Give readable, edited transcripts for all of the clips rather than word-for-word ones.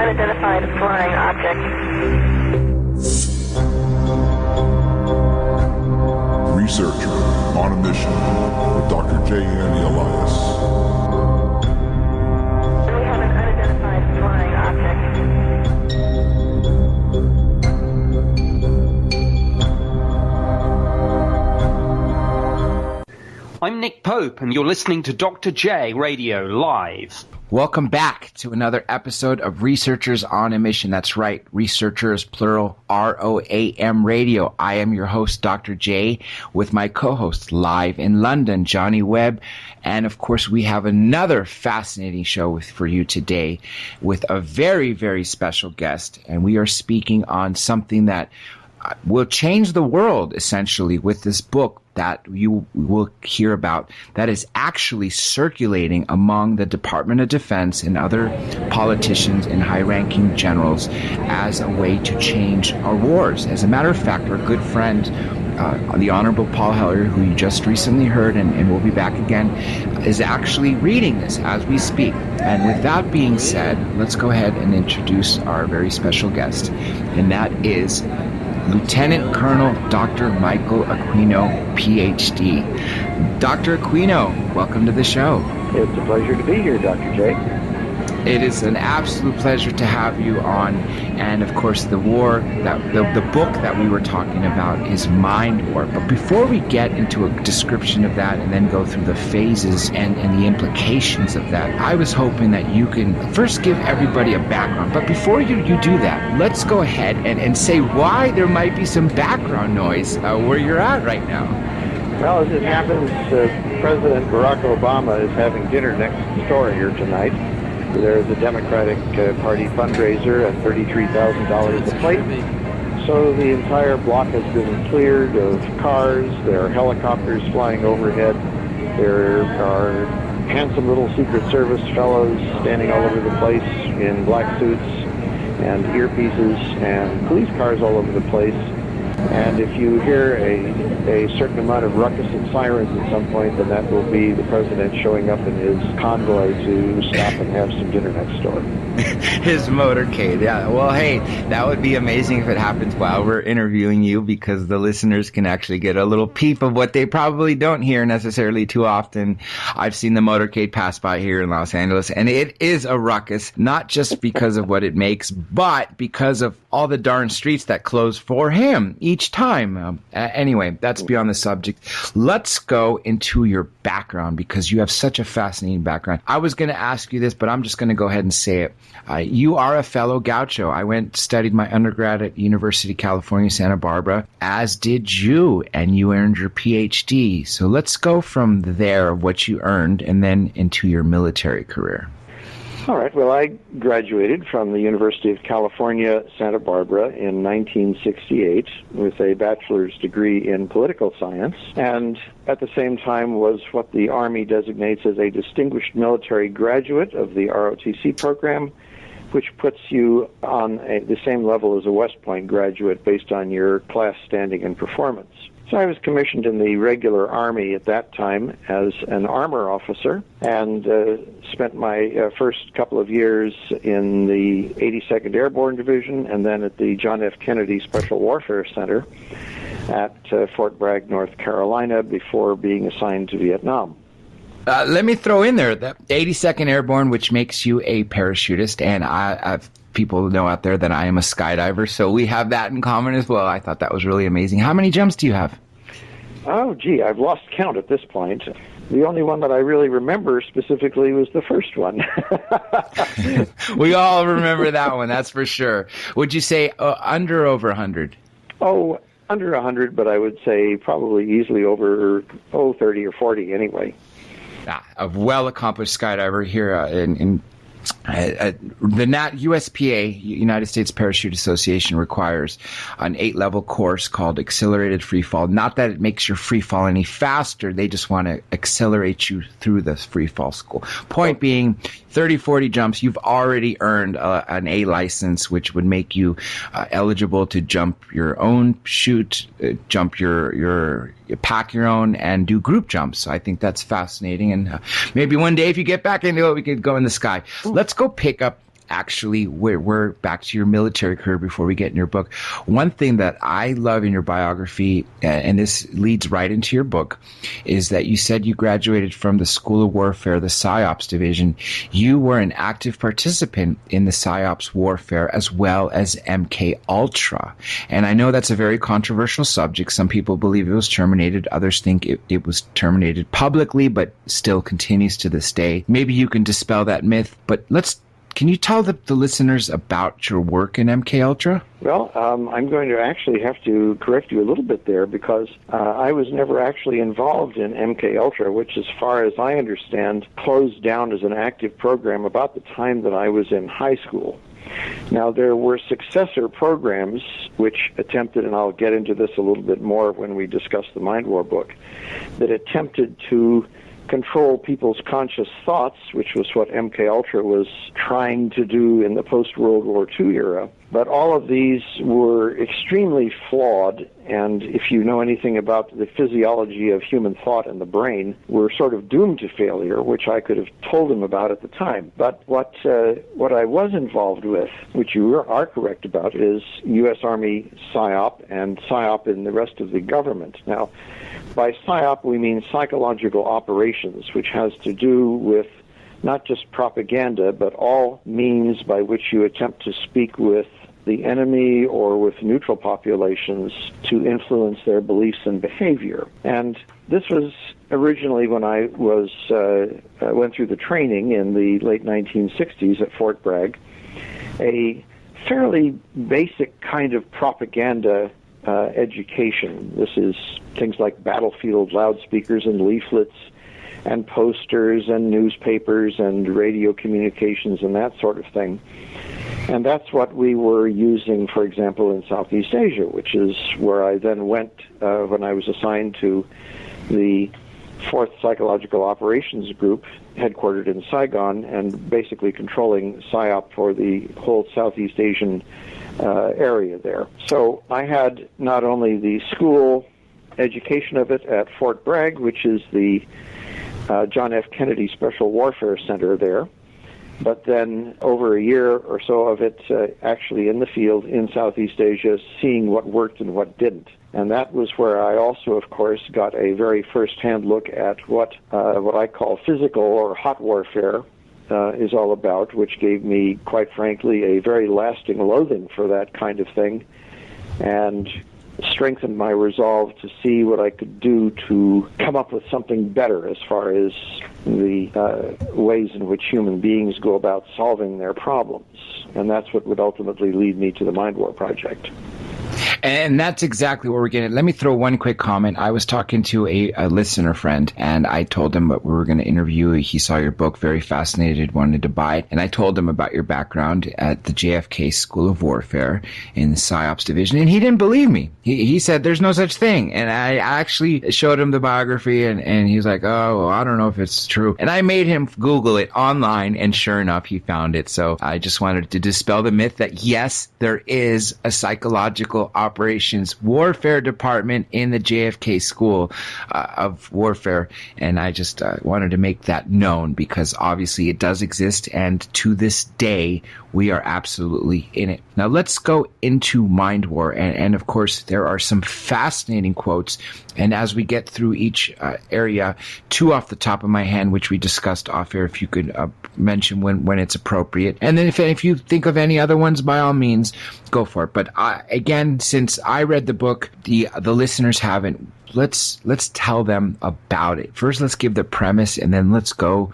unidentified flying object. Researcher on a mission with Dr. J Andy Ilias. We have an unidentified flying object. I'm Nick Pope, and you're listening to Dr. J Radio Live. Welcome back to another episode of Researchers on a Mission. That's right, Researchers, plural, ROAM Radio. I am your host, Dr. J, with my co-host live in London, Johnny Webb. And of course, we have another fascinating show for you today with a very, very special guest. And we are speaking on something that will change the world, essentially, with this book that you will hear about that is actually circulating among the Department of Defense and other politicians and high-ranking generals as a way to change our wars. As a matter of fact, our good friend, the Honorable Paul Heller, who you just recently heard and will be back again, is actually reading this as we speak. And with that being said, let's go ahead and introduce our very special guest, and that is Lieutenant Colonel Dr. Michael Aquino, Ph.D. Dr. Aquino, welcome to the show. It's a pleasure to be here, Dr. J. It is an absolute pleasure to have you on. And of course, the war, the book that we were talking about is Mind War. But before we get into a description of that and then go through the phases and the implications of that, I was hoping that you can first give everybody a background. But before you do that, let's go ahead and say why there might be some background noise where you're at right now. Well, as it happens, President Barack Obama is having dinner next door here tonight. There's a Democratic Party fundraiser at $33,000 a plate. So the entire block has been cleared of cars. There are helicopters flying overhead. There are handsome little Secret Service fellows standing all over the place in black suits and earpieces, and police cars all over the place. And if you hear a certain amount of ruckus and sirens at some point, then that will be the president showing up in his convoy to stop and have some dinner next door. His motorcade, yeah. Well, hey, that would be amazing if it happens while we're interviewing you, because the listeners can actually get a little peep of what they probably don't hear necessarily too often. I've seen the motorcade pass by here in Los Angeles, and it is a ruckus, not just because of what it makes, but because of all the darn streets that close for him each time. Anyway, that's beyond the subject. Let's go into your background, because you have such a fascinating background. I was going to ask you this, but I'm just going to go ahead and say it. You are a fellow gaucho. I studied my undergrad at University of California, Santa Barbara, as did you, and you earned your PhD. So let's go from there, what you earned, and then into your military career. All right. Well, I graduated from the University of California, Santa Barbara in 1968 with a bachelor's degree in political science, and at the same time was what the Army designates as a distinguished military graduate of the ROTC program, which puts you on the same level as a West Point graduate based on your class standing and performance. So I was commissioned in the regular Army at that time as an armor officer, and spent my first couple of years in the 82nd Airborne Division and then at the John F. Kennedy Special Warfare Center at Fort Bragg, North Carolina, before being assigned to Vietnam. Let me throw in there the 82nd Airborne, which makes you a parachutist, and I've people know out there that I am a skydiver, so we have that in common as well. I thought that was really amazing. How many jumps do you have? Oh, gee, I've lost count at this point. The only one that I really remember specifically was the first one. We all remember that one, that's for sure. Would you say under or over 100? Oh, under 100, but I would say probably easily over 30 or 40 anyway. A well-accomplished skydiver here in the USPA, United States Parachute Association, requires an 8-level course called Accelerated Free Fall. Not that it makes your free fall any faster. They just want to accelerate you through the free fall school. Point being, 30, 40 jumps, you've already earned an A license, which would make you eligible to jump your own chute, jump your pack your own, and do group jumps. So I think that's fascinating. And maybe one day if you get back into it, we could go in the sky. Let's go pick up actually, we're back to your military career before we get in your book. One thing that I love in your biography, and this leads right into your book, is that you said you graduated from the School of Warfare, the PsyOps division. You were an active participant in the PsyOps warfare as well as MK Ultra. And I know that's a very controversial subject. Some people believe it was terminated. Others think it was terminated publicly, but still continues to this day. Maybe you can dispel that myth, but can you tell the listeners about your work in MK Ultra? Well, I'm going to actually have to correct you a little bit there because I was never actually involved in MK Ultra, which, as far as I understand, closed down as an active program about the time that I was in high school. Now, there were successor programs which attempted, and I'll get into this a little bit more when we discuss the Mind War book, that attempted to control people's conscious thoughts, which was what MK Ultra was trying to do in the post-World War II era. But all of these were extremely flawed, and if you know anything about the physiology of human thought and the brain, were sort of doomed to failure, which I could have told them about at the time. But what I was involved with, which you are correct about, is U.S. Army PSYOP and PSYOP in the rest of the government. Now, by PSYOP, we mean psychological operations, which has to do with not just propaganda, but all means by which you attempt to speak with the enemy or with neutral populations to influence their beliefs and behavior. And this was originally when I went through the training in the late 1960s at Fort Bragg, a fairly basic kind of propaganda education. This is things like battlefield loudspeakers and leaflets and posters and newspapers and radio communications and that sort of thing. And that's what we were using, for example, in Southeast Asia, which is where I then went when I was assigned to the 4th Psychological Operations Group, headquartered in Saigon, and basically controlling PSYOP for the whole Southeast Asian area there. So I had not only the school education of it at Fort Bragg, which is the John F. Kennedy Special Warfare Center there, but then over a year or so of it actually in the field in Southeast Asia, seeing what worked and what didn't. And that was where I also, of course, got a very first-hand look at what I call physical or hot warfare is all about, which gave me, quite frankly, a very lasting loathing for that kind of thing, and strengthened my resolve to see what I could do to come up with something better as far as the ways in which human beings go about solving their problems. And that's what would ultimately lead me to the Mind War Project. And that's exactly what we're getting. Let me throw one quick comment. I was talking to a listener friend, and I told him that we were going to interview. He saw your book, very fascinated, wanted to buy it. And I told him about your background at the JFK School of Warfare in the PSYOPs division, and he didn't believe me. He said there's no such thing. And I actually showed him the biography, and he was like, oh, well, I don't know if it's true. And I made him Google it online, and sure enough, he found it. So I just wanted to dispel the myth that, yes, there is a psychological operations warfare department in the JFK School of Warfare, and I just wanted to make that known because obviously it does exist, and to this day we are absolutely in it. Now let's go into Mind War, and of course there are some fascinating quotes, and as we get through each area, two off the top of my hand which we discussed off air, if you could mention when it's appropriate, and then if you think of any other ones, by all means go for it. But again, since I read the book, the listeners haven't, let's tell them about it. First, let's give the premise, and then let's go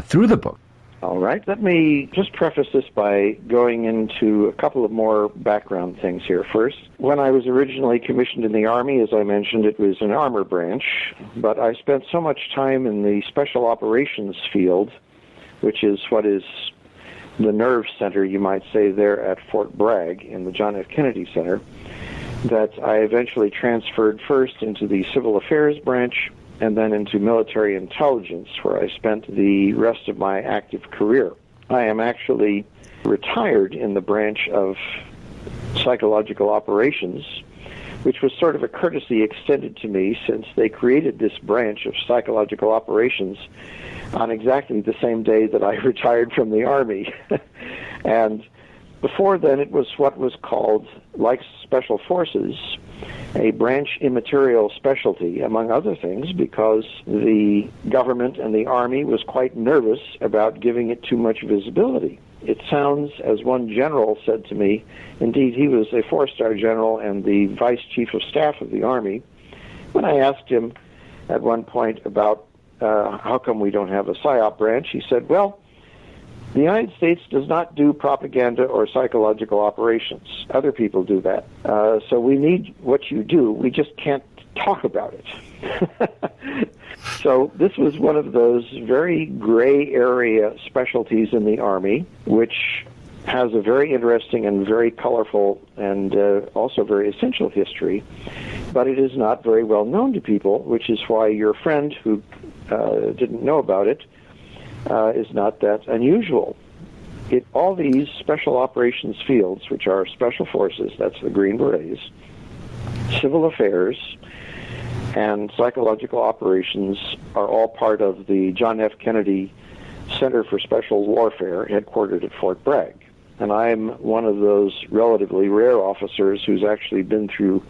through the book. All right. Let me just preface this by going into a couple of more background things here. First, when I was originally commissioned in the Army, as I mentioned, it was an armor branch, but I spent so much time in the special operations field, which is what is the nerve center, you might say, there at Fort Bragg in the John F. Kennedy Center, that I eventually transferred first into the Civil Affairs branch and then into military intelligence, where I spent the rest of my active career. I am actually retired in the branch of psychological operations, which was sort of a courtesy extended to me since they created this branch of psychological operations on exactly the same day that I retired from the Army. And before then, it was what was called, like Special Forces, a branch immaterial specialty, among other things, because the government and the Army was quite nervous about giving it too much visibility. It sounds, as one general said to me, indeed he was a four-star general and the vice chief of staff of the Army, when I asked him at one point about how come we don't have a PSYOP branch, he said, well, the United States does not do propaganda or psychological operations. Other people do that. So we need what you do. We just can't talk about it. So this was one of those very gray area specialties in the Army, which has a very interesting and very colorful and also very essential history, but it is not very well known to people, which is why your friend who didn't know about it is not that unusual. All these special operations fields, which are special forces, that's the Green Berets, civil affairs, and psychological operations are all part of the John F. Kennedy Center for Special Warfare, headquartered at Fort Bragg. And I'm one of those relatively rare officers who's actually been through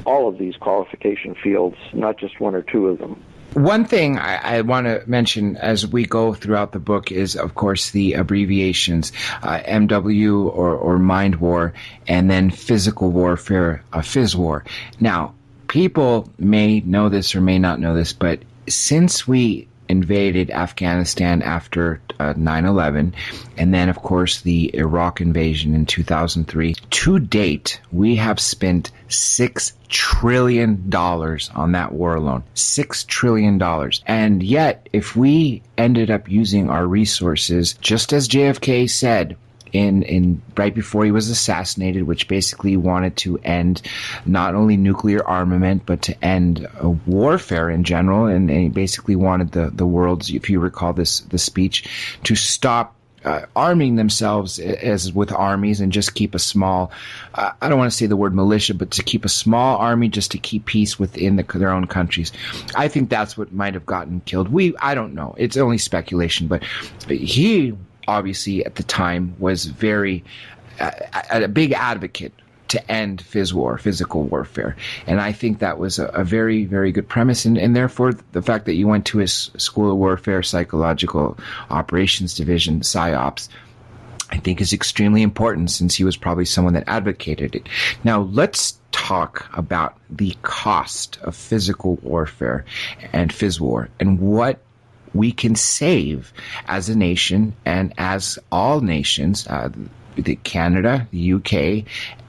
all of these qualification fields, not just one or two of them. One thing I want to mention as we go throughout the book is, of course, the abbreviations, MW or Mind War, and then physical warfare, FISWAR. Now, people may know this or may not know this, but since we invaded Afghanistan after 9/11, and then, of course, the Iraq invasion in 2003. To date, we have spent $6 trillion on that war alone. $6 trillion. And yet, if we ended up using our resources, just as JFK said, in right before he was assassinated, which basically wanted to end not only nuclear armament, but to end warfare in general, and he basically wanted the world's, if you recall the speech, to stop arming themselves as with armies and just keep a small, I don't want to say the word militia, but to keep a small army just to keep peace within their own countries. I think that's what might have gotten killed. I don't know. It's only speculation, but he obviously at the time was very a big advocate to end FISWAR, physical warfare. And I think that was a very, very good premise. And therefore, the fact that you went to his School of Warfare Psychological Operations Division, PSYOPs, I think is extremely important, since he was probably someone that advocated it. Now, let's talk about the cost of physical warfare and FISWAR and what we can save as a nation and as all nations, Canada, the UK,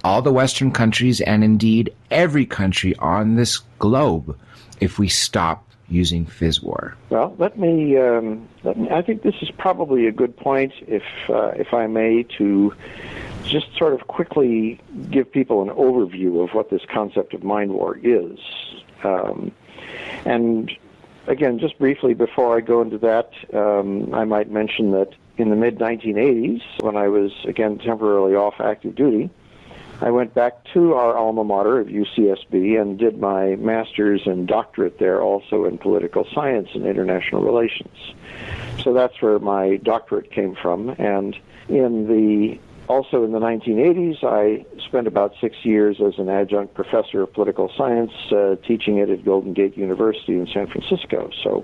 all the Western countries, and indeed every country on this globe, if we stop using FISWAR. Well, let me. I think this is probably a good point, if I may, to just sort of quickly give people an overview of what this concept of mind war is, and. Again, just briefly before I go into that, I might mention that in the mid-1980s, when I was, again, temporarily off active duty, I went back to our alma mater at UCSB and did my master's and doctorate there, also in political science and international relations. So that's where my doctorate came from. And also in the 1980s, I spent about 6 years as an adjunct professor of political science, teaching it at Golden Gate University in San Francisco. So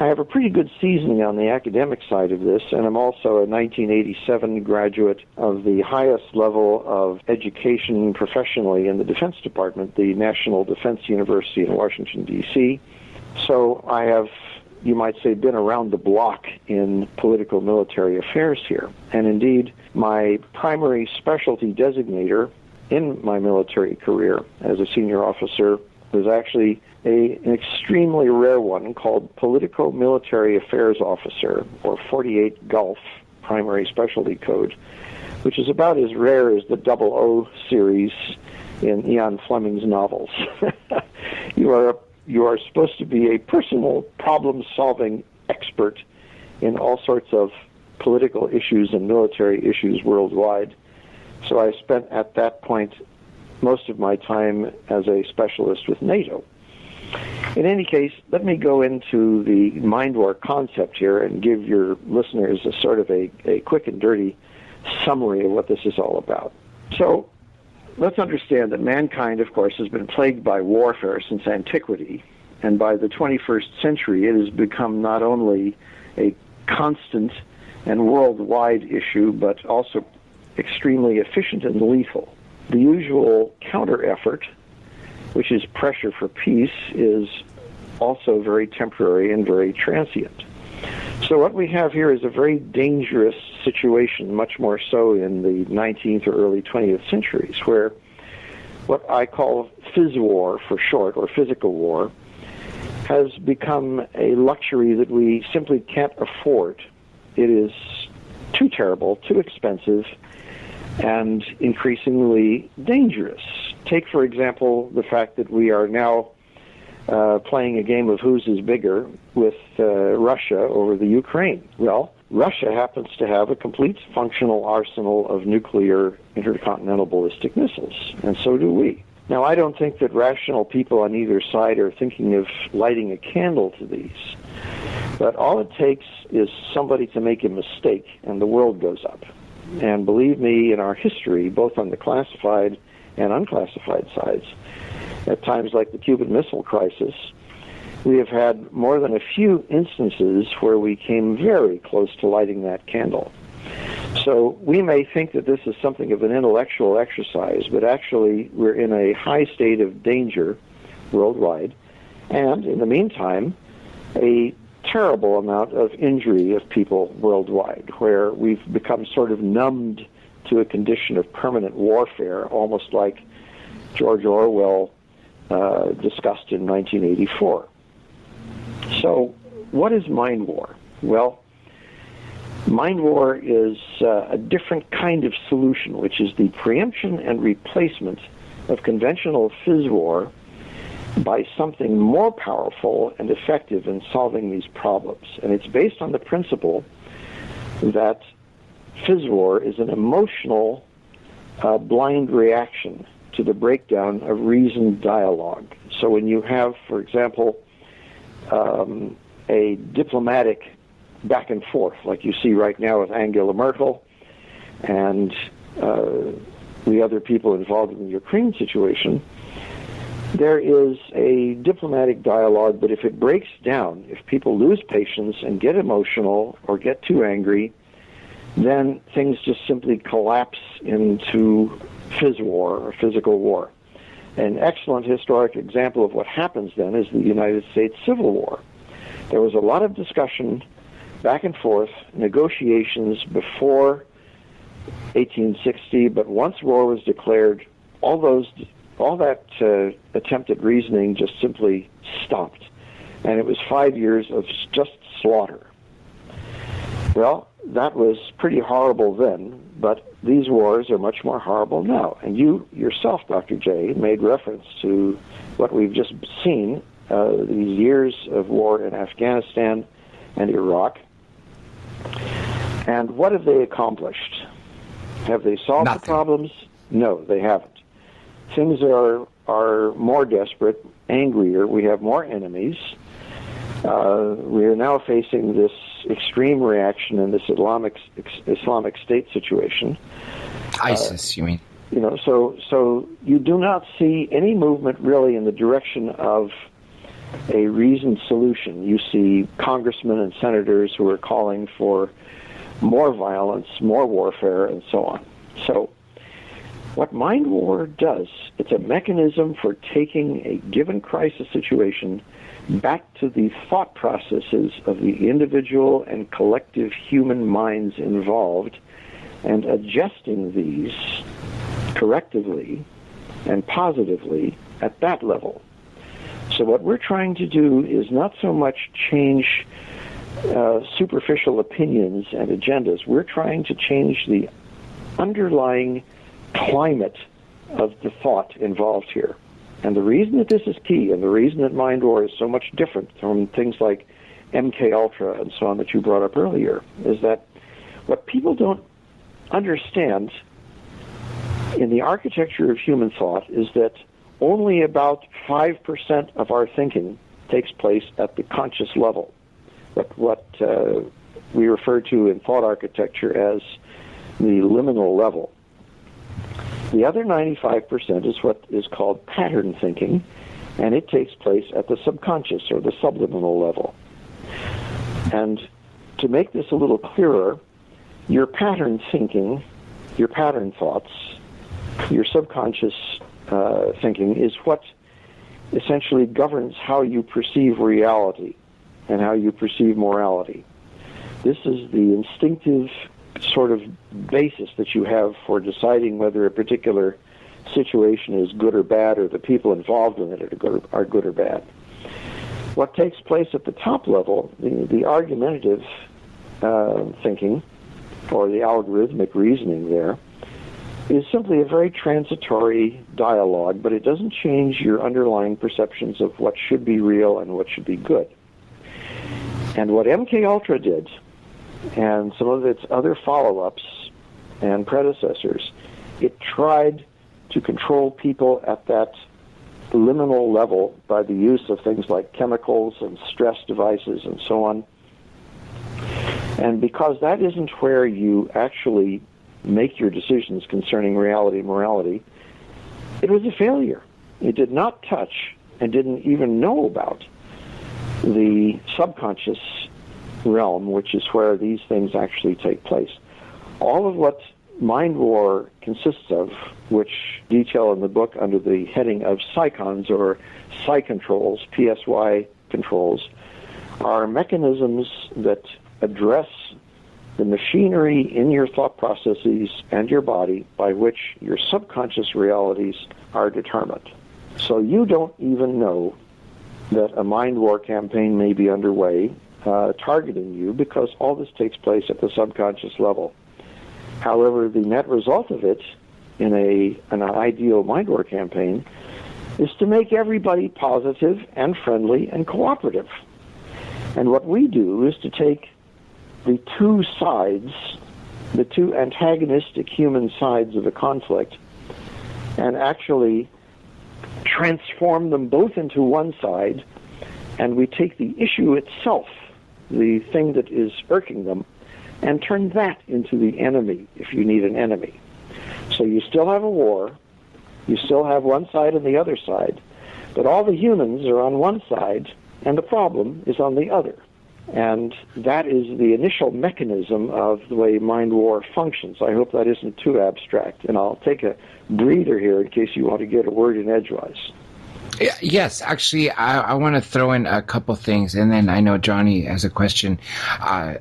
I have a pretty good seasoning on the academic side of this, and I'm also a 1987 graduate of the highest level of education professionally in the Defense Department, the National Defense University in Washington, D.C. So I have, you might say, been around the block in political military affairs here. And indeed, my primary specialty designator in my military career as a senior officer was actually an extremely rare one called Politico-Military Affairs Officer, or 48 Gulf primary specialty code, which is about as rare as the 00 series in Ian Fleming's novels. You are supposed to be a personal problem-solving expert in all sorts of political issues and military issues worldwide. So I spent at that point most of my time as a specialist with NATO. In any case, let me go into the mind war concept here and give your listeners a sort of a quick and dirty summary of what this is all about. So let's understand that mankind, of course, has been plagued by warfare since antiquity, and by the 21st century it has become not only a constant and worldwide issue, but also extremely efficient and lethal. The usual counter-effort, which is pressure for peace, is also very temporary and very transient. So what we have here is a very dangerous situation, much more so in the 19th or early 20th centuries, where what I call phys war for short, or physical war, has become a luxury that we simply can't afford. It is too terrible, too expensive, and increasingly dangerous. Take, for example, the fact that we are now playing a game of whose is bigger with Russia over the Ukraine. Well, Russia happens to have a complete functional arsenal of nuclear intercontinental ballistic missiles, and so do we. Now, I don't think that rational people on either side are thinking of lighting a candle to these, but all it takes is somebody to make a mistake, and the world goes up. And believe me, in our history, both on the classified and unclassified sides, at times like the Cuban Missile Crisis, we have had more than a few instances where we came very close to lighting that candle. So we may think that this is something of an intellectual exercise, but actually we're in a high state of danger worldwide, and in the meantime, a terrible amount of injury of people worldwide, where we've become sort of numbed to a condition of permanent warfare, almost like George Orwell discussed in 1984. So what is mind war? Well, mind war is a different kind of solution, which is the preemption and replacement of conventional phys war by something more powerful and effective in solving these problems. And it's based on the principle that phys war is an emotional blind reaction to the breakdown of reasoned dialogue. So when you have, for example, a diplomatic back and forth, like you see right now with Angela Merkel and the other people involved in the Ukraine situation, there is a diplomatic dialogue, but if it breaks down, if people lose patience and get emotional or get too angry, then things just simply collapse into phys war or physical war. An excellent historic example of what happens then is the United States Civil War. There was a lot of discussion, back and forth, negotiations before 1860, but once war was declared, all that attempted reasoning just simply stopped. And it was 5 years of just slaughter. Well, that was pretty horrible then, but these wars are much more horrible now. And you yourself, Dr. J, made reference to what we've just seen, these years of war in Afghanistan and Iraq. And what have they accomplished? Have they solved the problems? No, they haven't. Things are more desperate, angrier. We have more enemies. We are now facing this extreme reaction in this Islamic State situation. ISIS, you mean? You know, so you do not see any movement really in the direction of a reasoned solution. You see congressmen and senators who are calling for more violence, more warfare, and so on. So what mind war does, it's a mechanism for taking a given crisis situation back to the thought processes of the individual and collective human minds involved and adjusting these correctively and positively at that level. So what we're trying to do is not so much change superficial opinions and agendas. We're trying to change the underlying climate of the thought involved here. And the reason that this is key, and the reason that mind war is so much different from things like MK Ultra and so on that you brought up earlier, is that what people don't understand in the architecture of human thought is that only about 5% of our thinking takes place at the conscious level. What we refer to in thought architecture as the liminal level. The other 95% is what is called pattern thinking, and it takes place at the subconscious or the subliminal level. And to make this a little clearer, your pattern thinking, your pattern thoughts, your subconscious thinking is what essentially governs how you perceive reality and how you perceive morality. This is the instinctive sort of basis that you have for deciding whether a particular situation is good or bad, or the people involved in it are good or bad. What takes place at the top level, the argumentative thinking, or the algorithmic reasoning there, is simply a very transitory dialogue, but it doesn't change your underlying perceptions of what should be real and what should be good. And what MKUltra did, and some of its other follow-ups and predecessors, it tried to control people at that liminal level by the use of things like chemicals and stress devices and so on. And because that isn't where you actually make your decisions concerning reality and morality, it was a failure. It did not touch and didn't even know about the subconscious realm, which is where these things actually take place. All of what mind war consists of, which detail in the book under the heading of psychons or psy-controls, PSY controls, are mechanisms that address the machinery in your thought processes and your body by which your subconscious realities are determined. So you don't even know that a mind war campaign may be underway targeting you, because all this takes place at the subconscious level. However, the net result of it in an ideal mind war campaign is to make everybody positive and friendly and cooperative. And what we do is to take the two sides, the two antagonistic human sides of a conflict, and actually transform them both into one side, and we take the issue itself, the thing that is irking them, and turn that into the enemy, if you need an enemy. So you still have a war, you still have one side and the other side, but all the humans are on one side, and the problem is on the other. And that is the initial mechanism of the way mind war functions. I hope that isn't too abstract, and I'll take a breather here in case you want to get a word in edgewise. Yes, actually, I want to throw in a couple things, and then I know Johnny has a question. I'll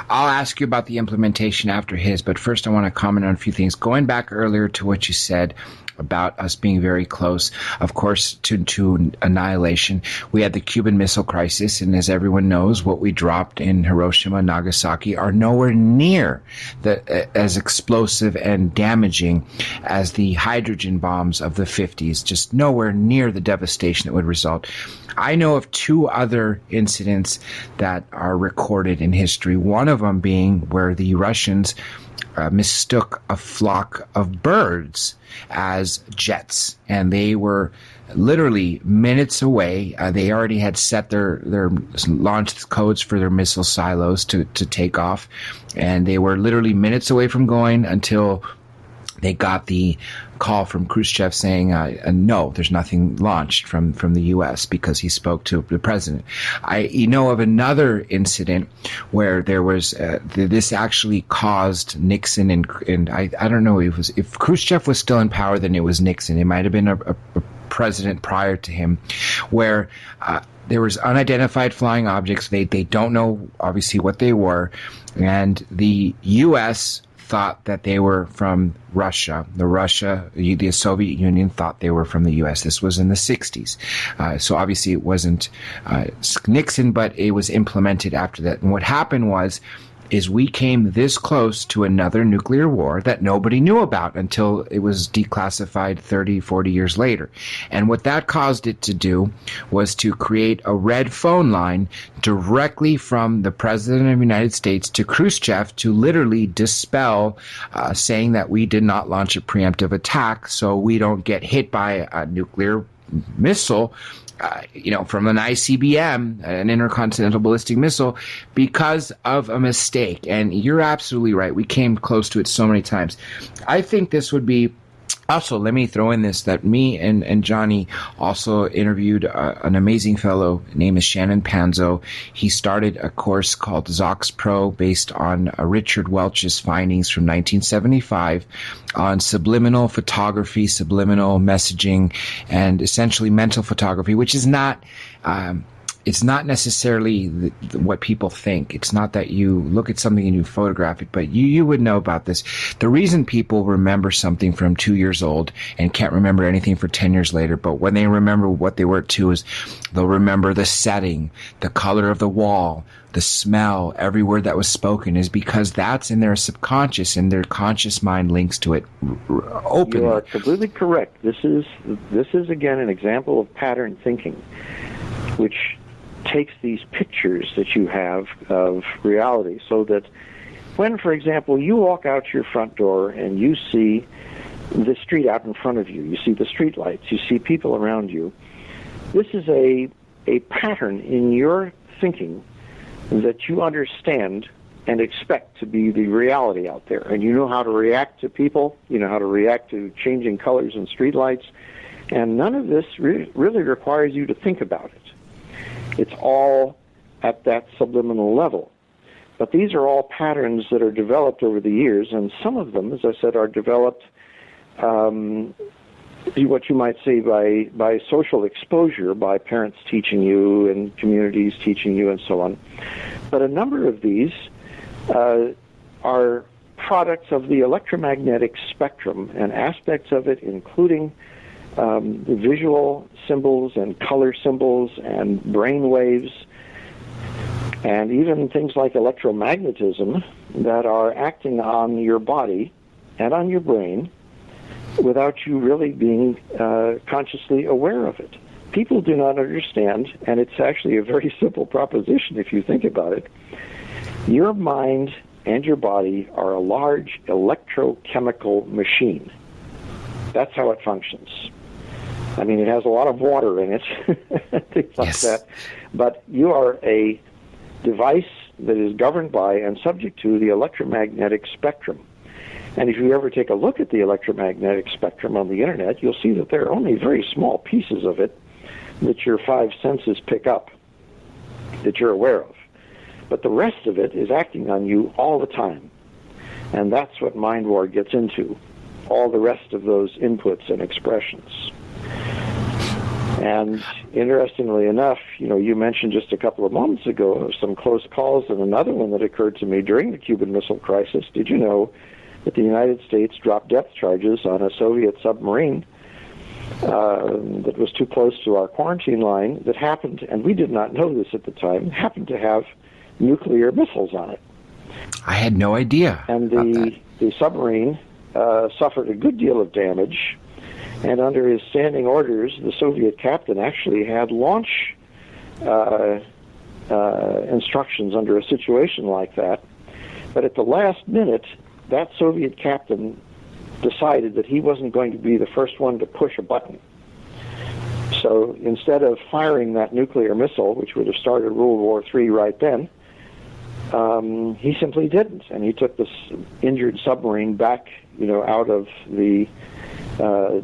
ask you about the implementation after his, but first I want to comment on a few things. Going back earlier to what you said about us being very close, of course, to annihilation. We had the Cuban Missile Crisis, and as everyone knows, what we dropped in Hiroshima and Nagasaki are nowhere near as explosive and damaging as the hydrogen bombs of the 50s, just nowhere near the devastation that would result. I know of two other incidents that are recorded in history, one of them being where the Russians mistook a flock of birds as jets, and they were literally minutes away. They already had set their launch codes for their missile silos to take off, and they were literally minutes away from going until they got the call from Khrushchev saying, no, there's nothing launched from the U.S. because he spoke to the president. You know of another incident where there was this actually caused Nixon and I don't know if Khrushchev was still in power, then it was Nixon. It might have been a president prior to him, where there was unidentified flying objects. They don't know obviously what they were, and the U.S. thought that they were from Russia. The Soviet Union thought they were from the U.S. This was in the 60s. So obviously it wasn't Nixon, but it was implemented after that. And what happened is we came this close to another nuclear war that nobody knew about until it was declassified 30, 40 years later. And what that caused it to do was to create a red phone line directly from the President of the United States to Khrushchev to literally dispel saying that we did not launch a preemptive attack so we don't get hit by a nuclear missile from an ICBM, an intercontinental ballistic missile, because of a mistake. And you're absolutely right. We came close to it so many times. I think this would be. Also, let me throw in this, that me and Johnny also interviewed an amazing fellow. His name is Shannon Panzo. He started a course called Zox Pro based on Richard Welch's findings from 1975 on subliminal photography, subliminal messaging, and essentially mental photography, which is not... it's not necessarily what people think. It's not that you look at something and you photograph it, but you would know about this. The reason people remember something from 2 years old and can't remember anything for 10 years later, but when they remember what they were at 2 is they'll remember the setting, the color of the wall, the smell, every word that was spoken, is because that's in their subconscious, and their conscious mind links to it openly. You are completely correct. This is again an example of pattern thinking, which takes these pictures that you have of reality, so that when, for example, you walk out your front door and you see the street out in front of you, you see the street lights, you see people around you, this is a pattern in your thinking that you understand and expect to be the reality out there. And you know how to react to people, you know how to react to changing colors and street lights, and none of this really requires you to think about it. It's all at that subliminal level. But these are all patterns that are developed over the years, and some of them, as I said, are developed, what you might say, by social exposure, by parents teaching you and communities teaching you and so on. But a number of these are products of the electromagnetic spectrum, and aspects of it including the visual symbols and color symbols and brain waves, and even things like electromagnetism that are acting on your body and on your brain without you really being consciously aware of it. People do not understand, and it's actually a very simple proposition if you think about it. Your mind and your body are a large electrochemical machine. That's how it functions. I mean, it has a lot of water in it, things like that. But you are a device that is governed by and subject to the electromagnetic spectrum. And if you ever take a look at the electromagnetic spectrum on the Internet, you'll see that there are only very small pieces of it that your five senses pick up, that you're aware of. But the rest of it is acting on you all the time. And that's what Mind War gets into, all the rest of those inputs and expressions. And interestingly enough, you mentioned just a couple of moments ago some close calls, and another one that occurred to me during the Cuban Missile Crisis. Did you know that the United States dropped depth charges on a Soviet submarine that was too close to our quarantine line that happened, and we did not know this at the time, happened to have nuclear missiles on it? I had no idea. And the submarine suffered a good deal of damage, and under his standing orders, the Soviet captain actually had launch instructions under a situation like that. But at the last minute, that Soviet captain decided that he wasn't going to be the first one to push a button. So instead of firing that nuclear missile, which would have started World War III right then, he simply didn't, and he took this injured submarine back, out of the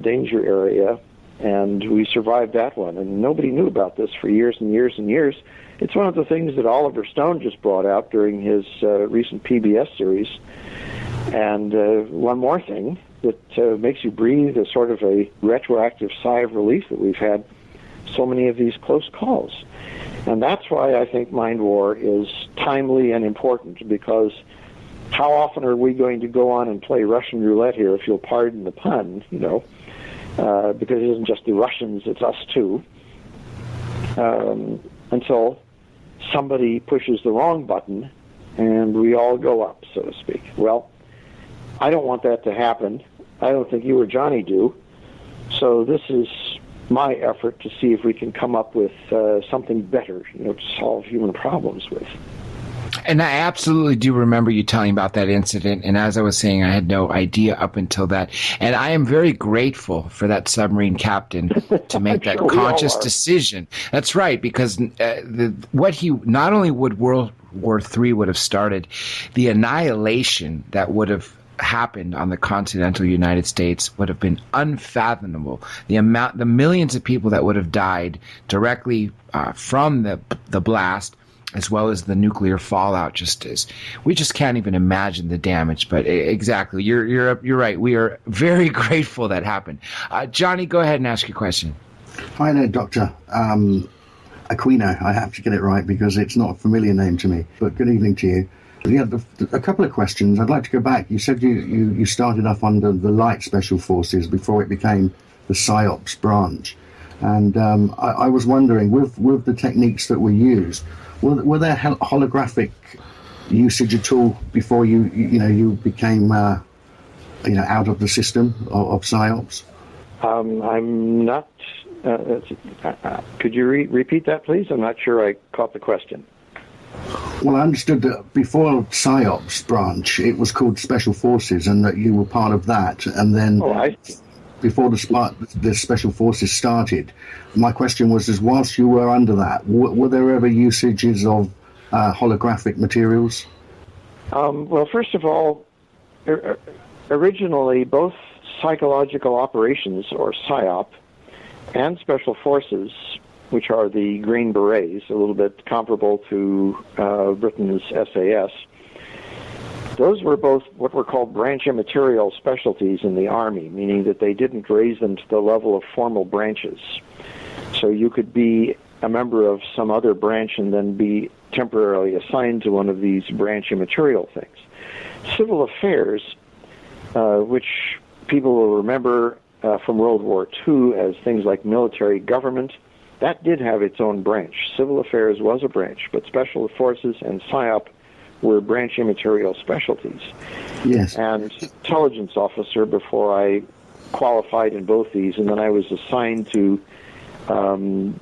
danger area, and we survived that one. And nobody knew about this for years and years and years. It's one of the things that Oliver Stone just brought out during his recent PBS series. And one more thing that makes you breathe is sort of a retroactive sigh of relief that we've had so many of these close calls. And that's why I think Mind War is timely and important, because how often are we going to go on and play Russian roulette here, if you'll pardon the pun, because it isn't just the Russians, it's us too, until somebody pushes the wrong button and we all go up, so to speak. Well, I don't want that to happen. I don't think you or Johnny do. So this is my effort to see if we can come up with something better, to solve human problems with. And I absolutely do remember you telling about that incident. And as I was saying, I had no idea up until that. And I am very grateful for that submarine captain to make that Sure, we all conscious are. decision. That's right, because not only would World War III would have started, the annihilation that would have happened on the continental United States would have been unfathomable. The millions of people that would have died directly from the blast, as well as the nuclear fallout, we just can't even imagine the damage. But exactly, you're right. We are very grateful that happened. Johnny, go ahead and ask your question. Hi there, Dr. Aquino. I have to get it right because it's not a familiar name to me. But good evening to you. Yeah, a couple of questions. I'd like to go back. You said you started off under the light special forces before it became the PSYOPs branch. And I was wondering, with the techniques that were used, were there holographic usage at all before you became out of the system of PSYOPs? I'm not. Could you repeat that, please? I'm not sure I caught the question. Well, I understood that before PSYOPs branch, it was called Special Forces, and that you were part of that. And then, before the Special Forces started, my question was: whilst you were under that, were there ever usages of holographic materials? Well, first of all, originally both psychological operations, or PSYOP, and Special Forces, which are the Green Berets, a little bit comparable to Britain's SAS. Those were both what were called branch immaterial specialties in the Army, meaning that they didn't raise them to the level of formal branches. So you could be a member of some other branch and then be temporarily assigned to one of these branch immaterial things. Civil affairs, which people will remember from World War II as things like military government, that did have its own branch. Civil affairs was a branch, but Special Forces and PSYOP were branch immaterial specialties. Yes. And intelligence officer before I qualified in both these, and then I was assigned to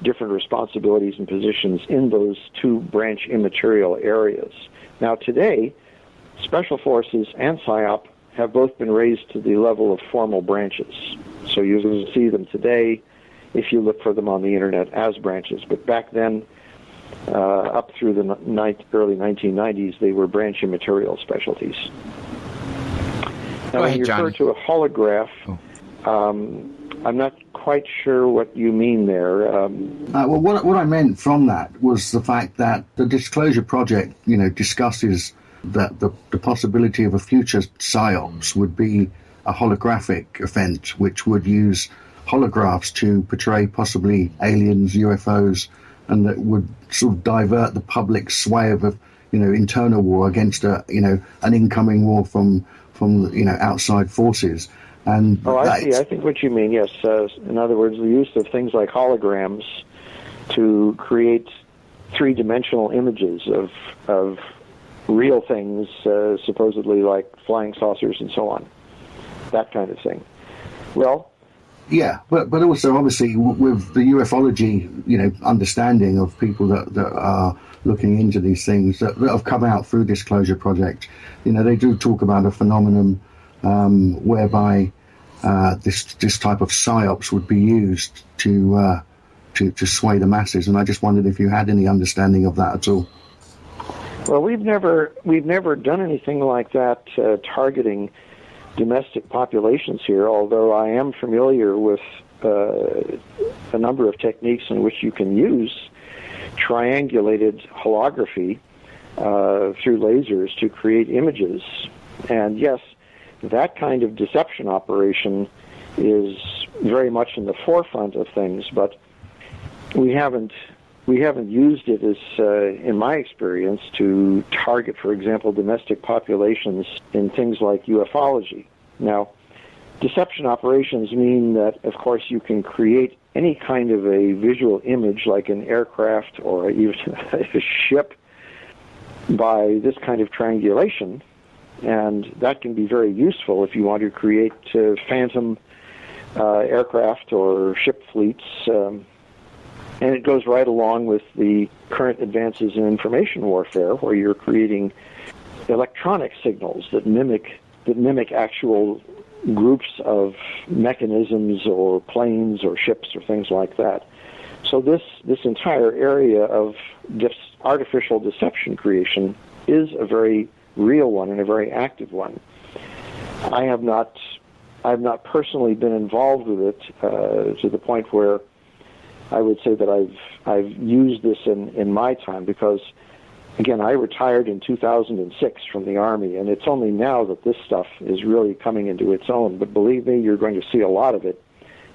different responsibilities and positions in those two branch immaterial areas. Now today, Special Forces and PSYOP have both been raised to the level of formal branches. So you will see them today if you look for them on the internet as branches. But back then, up through the early 1990s, they were branch immaterial specialties. Now, when you refer to a holograph, I'm not quite sure what you mean there. Well, what I meant from that was the fact that the Disclosure Project, discusses that the possibility of a future PSYOPs would be a holographic event, which would use holographs to portray possibly aliens, UFOs, and that would sort of divert the public's sway of internal war against an incoming war from outside forces. And I see. I think what you mean. Yes. In other words, the use of things like holograms to create three-dimensional images of real things, supposedly like flying saucers and so on. That kind of thing. Well. Yeah, but also obviously with the ufology, understanding of people that are looking into these things that have come out through Disclosure Project, they do talk about a phenomenon whereby this type of PSYOPs would be used to sway the masses, and I just wondered if you had any understanding of that at all. Well, we've never done anything like that targeting domestic populations here, although I am familiar with a number of techniques in which you can use triangulated holography through lasers to create images. And yes, that kind of deception operation is very much in the forefront of things, but we haven't used it as, in my experience, to target, for example, domestic populations in things like ufology. Now, deception operations mean that, of course, you can create any kind of a visual image, like an aircraft or even a ship, by this kind of triangulation, and that can be very useful if you want to create phantom aircraft or ship fleets. And it goes right along with the current advances in information warfare, where you're creating electronic signals that mimic actual groups of mechanisms or planes or ships or things like that. So this entire area of artificial deception creation is a very real one and a very active one. I have not personally been involved with it to the point where I would say that I've used this in my time, because, again, I retired in 2006 from the Army, and it's only now that this stuff is really coming into its own. But believe me, you're going to see a lot of it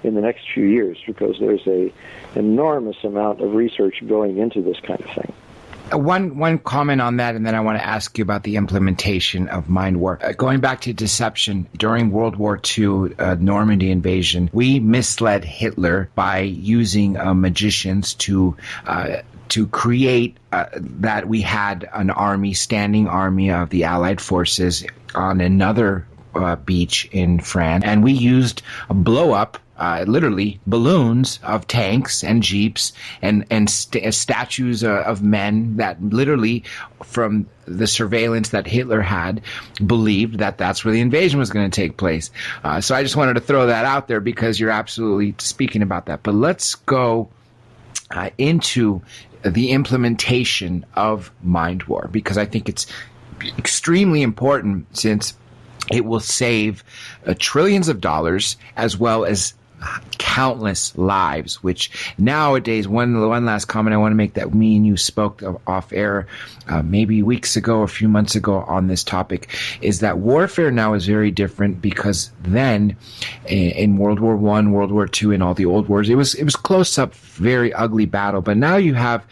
in the next few years, because there's an enormous amount of research going into this kind of thing. One comment on that, and then I want to ask you about the implementation of mind war. Going back to deception, during World War II, Normandy invasion, we misled Hitler by using magicians to create that we had an standing army of the Allied forces on another beach in France, and we used a blow-up literally balloons of tanks and jeeps and statues of men that literally, from the surveillance that Hitler had, believed that that's where the invasion was going to take place. So I just wanted to throw that out there, because you're absolutely speaking about that. But let's go into the implementation of mind war, because I think it's extremely important, since it will save trillions of dollars as well as countless lives, which nowadays, one last comment I want to make, that me and you spoke off air maybe weeks ago, a few months ago on this topic, is that warfare now is very different, because then in World War I, World War II, and all the old wars, it was close up, very ugly battle. But now you have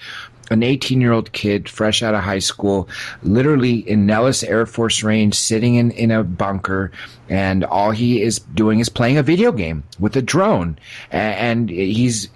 an 18-year-old kid fresh out of high school, literally in Nellis Air Force Range, sitting in a bunker, and all he is doing is playing a video game with a drone, and he's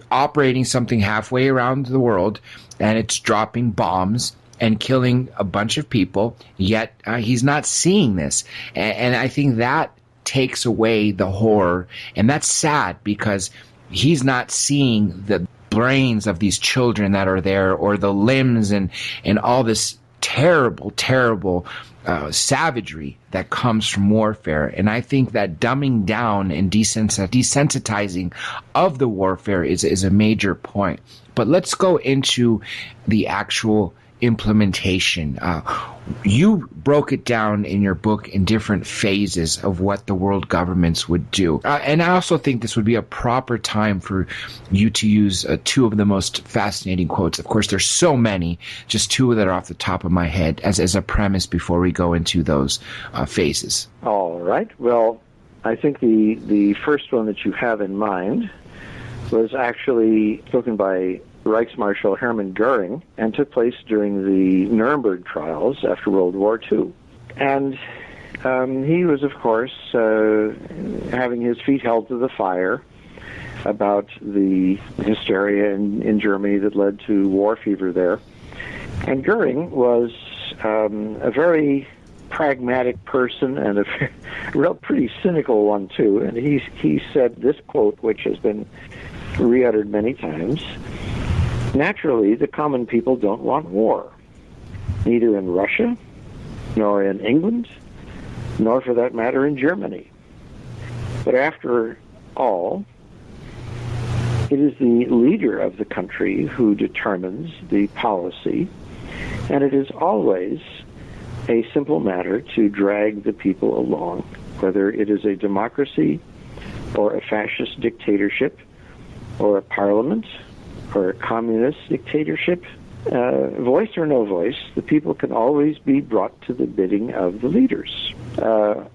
operating something halfway around the world, and it's dropping bombs and killing a bunch of people, yet he's not seeing this. And I think that takes away the horror, and that's sad, because he's not seeing the brains of these children that are there, or the limbs and all this terrible savagery that comes from warfare. And I think that dumbing down and desensitizing of the warfare is a major point. But let's go into the actual implementation. You broke it down in your book in different phases of what the world governments would do. And I also think this would be a proper time for you to use two of the most fascinating quotes. Of course, there's so many, just two that are off the top of my head as a premise before we go into those phases. All right. Well, I think the first one that you have in mind was actually spoken by Reichsmarshal Hermann Goering, and took place during the Nuremberg trials after World War II. And he was, of course, having his feet held to the fire about the hysteria in Germany that led to war fever there. And Goering was a very pragmatic person, and a pretty cynical one, too. And he said this quote, which has been re-uttered many times: "Naturally, the common people don't want war, neither in Russia, nor in England, nor for that matter in Germany. But after all, it is the leader of the country who determines the policy, and it is always a simple matter to drag the people along, whether it is a democracy or a fascist dictatorship or a parliament or a communist dictatorship, voice or no voice, the people can always be brought to the bidding of the leaders." And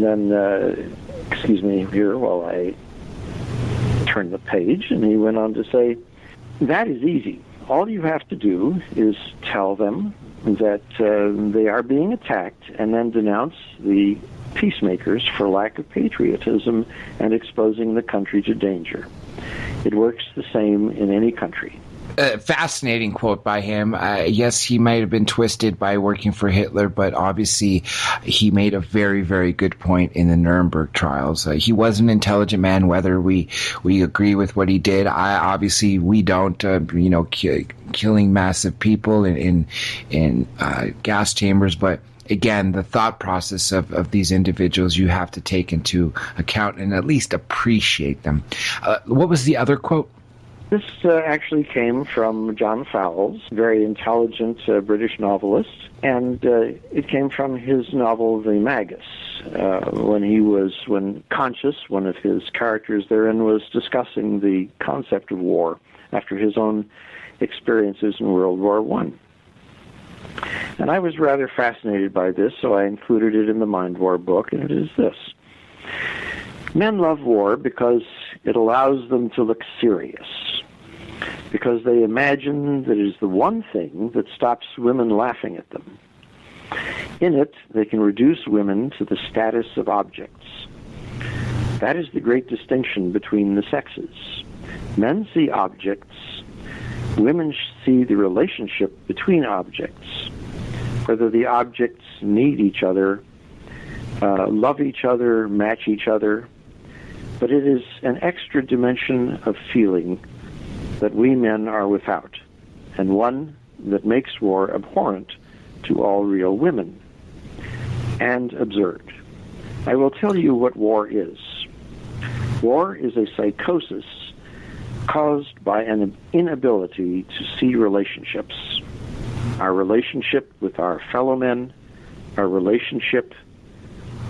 then, excuse me here while I turn the page, and he went on to say, "That is easy. All you have to do is tell them that they are being attacked, and then denounce the peacemakers for lack of patriotism and exposing the country to danger. It works the same in any country." Fascinating quote by him. Yes, he might have been twisted by working for Hitler, but obviously he made a very, very good point in the Nuremberg trials. He was an intelligent man, whether we agree with what he did. Obviously we don't, killing massive people in gas chambers, but again, the thought process of these individuals you have to take into account and at least appreciate them. What was the other quote? This actually came from John Fowles, very intelligent British novelist, and it came from his novel The Magus. When Conscious, one of his characters therein, was discussing the concept of war after his own experiences in World War I. And I was rather fascinated by this, so I included it in the Mind War book, and it is this. Men love war because it allows them to look serious, because they imagine that it is the one thing that stops women laughing at them. In it, they can reduce women to the status of objects. That is the great distinction between the sexes. Men see objects, women see the relationship between objects, whether the objects need each other, love each other, match each other, but it is an extra dimension of feeling that we men are without, and one that makes war abhorrent to all real women and absurd. I will tell you what war is. War is a psychosis caused by an inability to see relationships. Our relationship with our fellow men, our relationship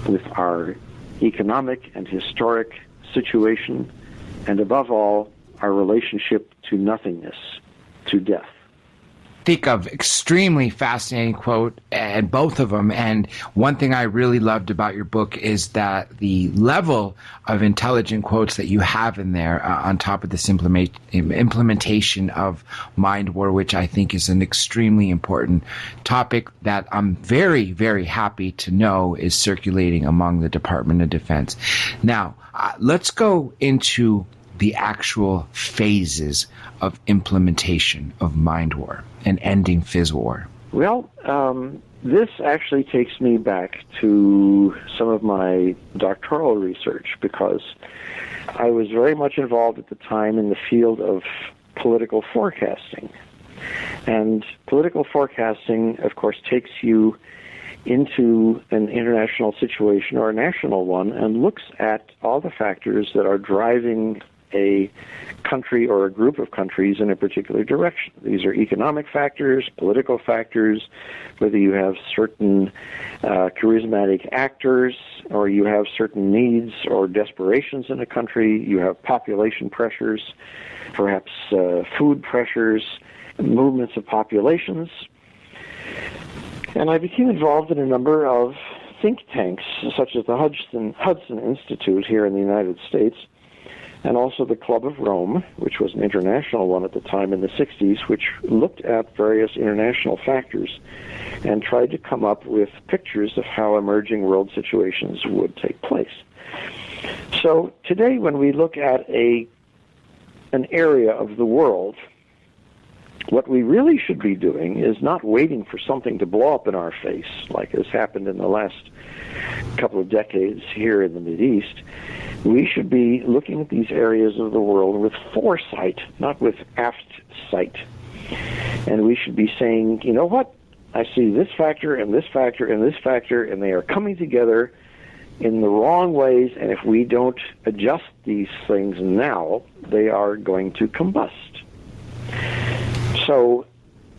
with our economic and historic situation, and above all, our relationship to nothingness, to death. Think of extremely fascinating quote, and both of them. And one thing I really loved about your book is that the level of intelligent quotes that you have in there on top of this implementation of Mind War, which I think is an extremely important topic that I'm very, very happy to know is circulating among the Department of Defense. Now, let's go into the actual phases of implementation of Mind War and ending Phys War. Well, this actually takes me back to some of my doctoral research, because I was very much involved at the time in the field of political forecasting. And political forecasting, of course, takes you into an international situation or a national one and looks at all the factors that are driving a country or a group of countries in a particular direction. These are economic factors, political factors, whether you have certain charismatic actors or you have certain needs or desperations in a country, you have population pressures, perhaps food pressures, movements of populations. And I became involved in a number of think tanks, such as the Hudson Institute here in the United States, and also the Club of Rome, which was an international one at the time in the 60s, which looked at various international factors and tried to come up with pictures of how emerging world situations would take place. So today, when we look at an area of the world, what we really should be doing is not waiting for something to blow up in our face, like has happened in the last couple of decades here in the Mideast. We should be looking at these areas of the world with foresight, not with aft sight. And we should be saying, you know what? I see this factor and this factor and this factor, and they are coming together in the wrong ways, and if we don't adjust these things now, they are going to combust. So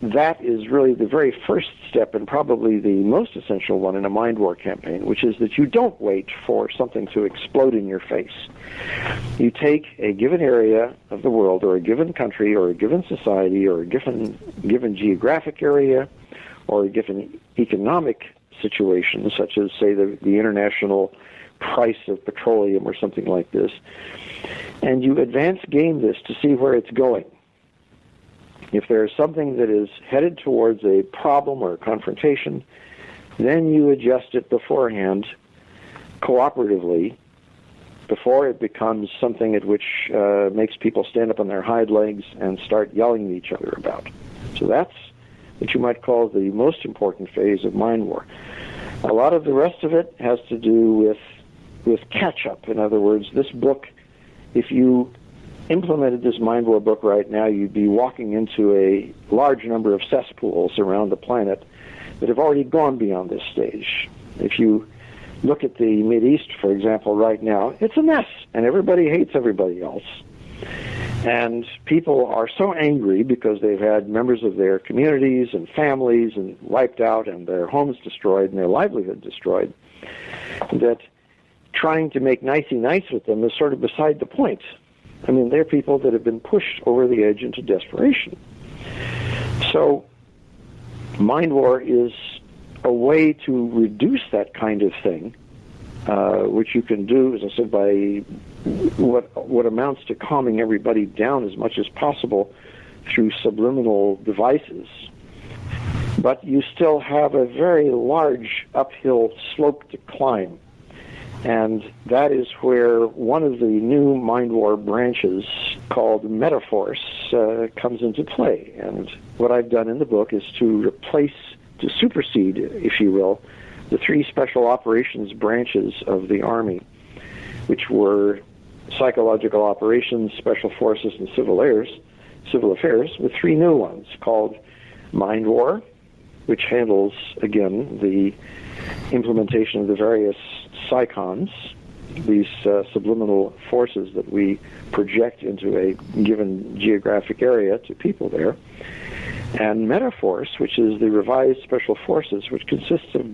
that is really the very first step, and probably the most essential one in a Mind War campaign, which is that you don't wait for something to explode in your face. You take a given area of the world, or a given country, or a given society, or a given geographic area, or a given economic situation, such as, say, the international price of petroleum or something like this, and you advance game this to see where it's going. If there is something that is headed towards a problem or a confrontation, then you adjust it beforehand, cooperatively, before it becomes something at which makes people stand up on their hind legs and start yelling at each other about. So that's what you might call the most important phase of mind war. A lot of the rest of it has to do with catch-up. In other words, this book, if you implemented this mind war book right now, you'd be walking into a large number of cesspools around the planet that have already gone beyond this stage. If you look at the Mideast, for example, right now, it's a mess, and everybody hates everybody else. And people are so angry because they've had members of their communities and families and wiped out and their homes destroyed and their livelihood destroyed that trying to make nicey nice with them is sort of beside the point. I mean, they're people that have been pushed over the edge into desperation. So mind war is a way to reduce that kind of thing, which you can do, as I said, by what amounts to calming everybody down as much as possible through subliminal devices. But you still have a very large uphill slope to climb. And that is where one of the new mind war branches called metaphors comes into play. And what I've done in the book is to supersede, if you will, the three special operations branches of the Army, which were psychological operations, special forces, and civil affairs, with three new ones called mind war, which handles, again, the implementation of the various psychons, these subliminal forces that we project into a given geographic area to people there, and metaphors, which is the revised special forces, which consists of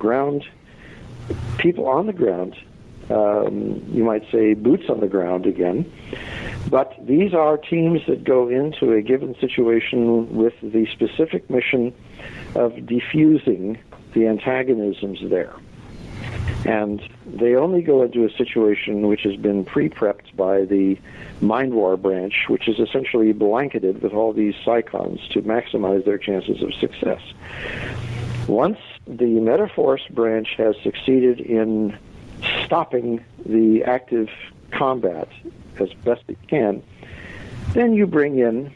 people on the ground, you might say boots on the ground again, but these are teams that go into a given situation with the specific mission of diffusing the antagonisms there. And they only go into a situation which has been pre-prepped by the mind war branch, which is essentially blanketed with all these psychons to maximize their chances of success. Once the metaphors branch has succeeded in stopping the active combat as best it can, then you bring in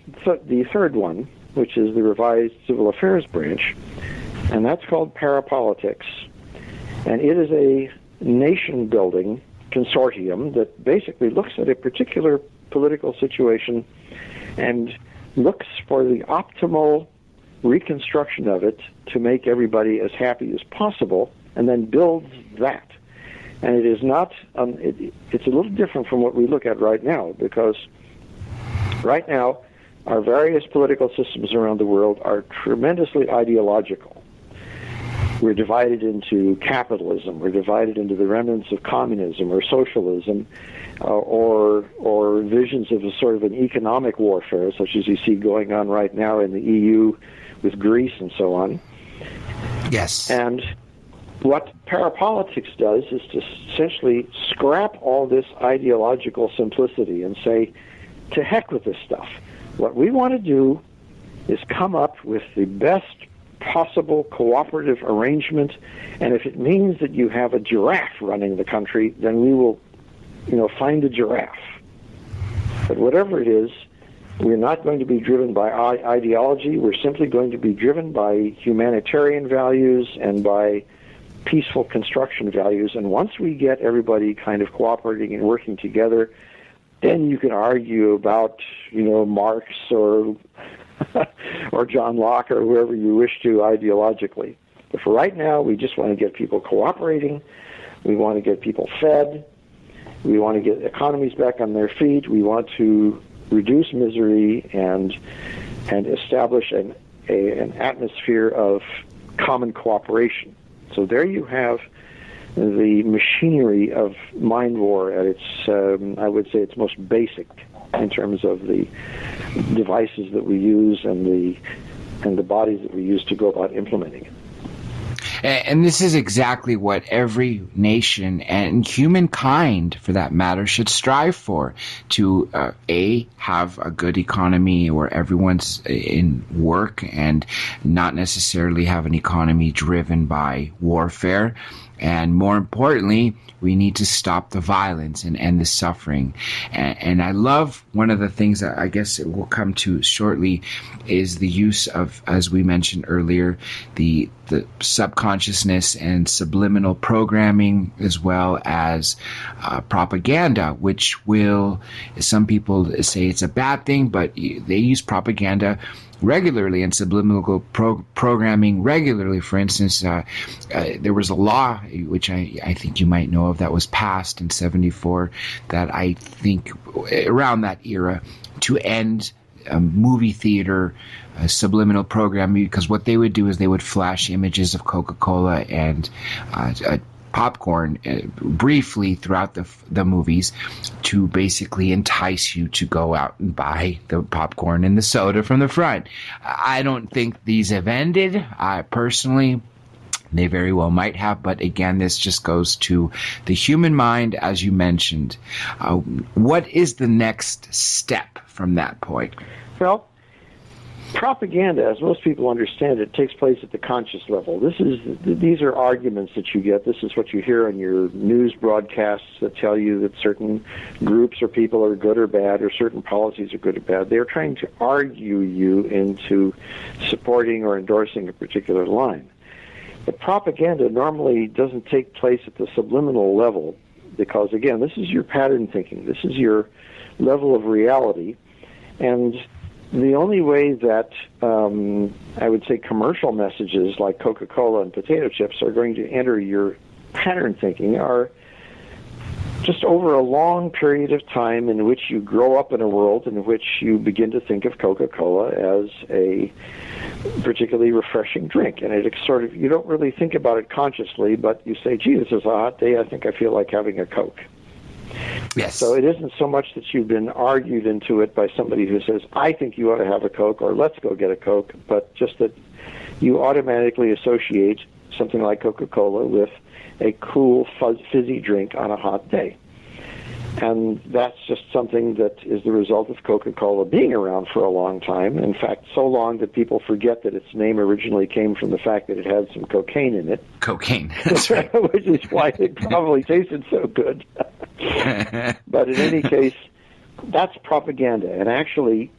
the third one, which is the revised civil affairs branch, and that's called parapolitics. And it is a nation-building consortium that basically looks at a particular political situation and looks for the optimal reconstruction of it to make everybody as happy as possible, and then builds that. And it is not, it's a little different from what we look at right now, because right now our various political systems around the world are tremendously ideological. We're divided into capitalism, we're divided into the remnants of communism or socialism, or visions of a sort of an economic warfare, such as you see going on right now in the EU with Greece and so on. Yes. And what parapolitics does is to essentially scrap all this ideological simplicity and say, to heck with this stuff. What we want to do is come up with the best possible cooperative arrangement, and if it means that you have a giraffe running the country, then we will, find a giraffe. But whatever it is, we're not going to be driven by ideology. We're simply going to be driven by humanitarian values and by peaceful construction values. And once we get everybody kind of cooperating and working together, then you can argue about, Marx or or John Locke or whoever you wish to ideologically. But for right now, we just want to get people cooperating. We want to get people fed. We want to get economies back on their feet. We want to reduce misery and establish an atmosphere of common cooperation. So there you have the machinery of mind war at its, I would say, its most basic in terms of the devices that we use and the bodies that we use to go about implementing it. And this is exactly what every nation and humankind, for that matter, should strive for, to have a good economy where everyone's in work and not necessarily have an economy driven by warfare. And more importantly, we need to stop the violence and end the suffering. And I love one of the things that I guess it will come to shortly is the use of, as we mentioned earlier, the subconsciousness and subliminal programming, as well as propaganda, which will, some people say it's a bad thing, but they use propaganda regularly and subliminal programming regularly. For instance, there was a law, which I think you might know of, that was passed in 74, that I think around that era, to end movie theater subliminal programming, because what they would do is they would flash images of Coca-Cola and popcorn briefly throughout the movies to basically entice you to go out and buy the popcorn and the soda from the front. I don't think these have ended. Personally, they very well might have, but again, this just goes to the human mind, as you mentioned. What is the next step from that point? Well, propaganda, as most people understand it, takes place at the conscious level. These are arguments that you get. This is what you hear on your news broadcasts that tell you that certain groups or people are good or bad, or certain policies are good or bad. They're trying to argue you into supporting or endorsing a particular line. But propaganda normally doesn't take place at the subliminal level because, again, this is your pattern thinking. This is your level of reality. And the only way that I would say commercial messages like Coca-Cola and potato chips are going to enter your pattern thinking are just over a long period of time in which you grow up in a world in which you begin to think of Coca-Cola as a particularly refreshing drink. And it's sort of, you don't really think about it consciously, but you say, gee, this is a hot day, I think I feel like having a Coke. Yes. So it isn't so much that you've been argued into it by somebody who says, I think you ought to have a Coke, or let's go get a Coke, but just that you automatically associate something like Coca-Cola with a cool, fizzy drink on a hot day. And that's just something that is the result of Coca-Cola being around for a long time. In fact, so long that people forget that its name originally came from the fact that it had some cocaine in it. Cocaine, that's right. Which is why it probably tasted so good. But in any case, that's propaganda. And actually,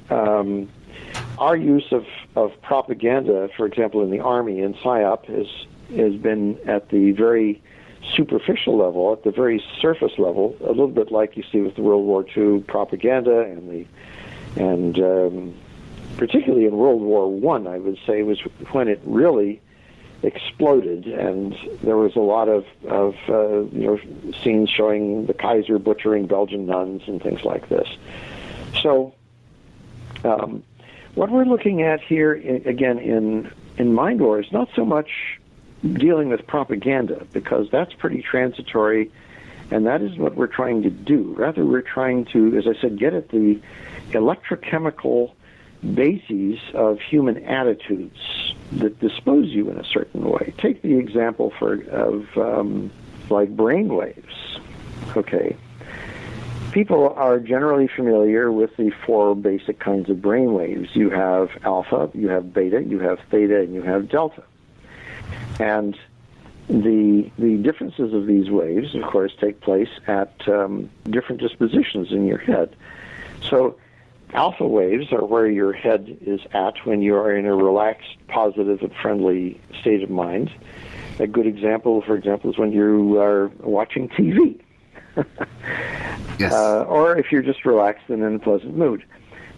our use of propaganda, for example, in the Army, in PSYOP, has been at the very superficial level, at the very surface level, a little bit like you see with the World War II propaganda and particularly in World War I would say, was when it really exploded, and there was a lot of scenes showing the Kaiser butchering Belgian nuns and things like this. So what we're looking at here, again, in Mind War is not so much dealing with propaganda, because that's pretty transitory, and that is what we're trying to do. Rather, we're trying to, as I said, get at the electrochemical bases of human attitudes that dispose you in a certain way. Take the example like brain waves. Okay. People are generally familiar with the four basic kinds of brain waves. You have alpha, you have beta, you have theta, and you have delta. And the differences of these waves, of course, take place at different dispositions in your head. So alpha waves are where your head is at when you are in a relaxed, positive, and friendly state of mind. A good example, for example, is when you are watching TV. Yes. Or if you're just relaxed and in a pleasant mood.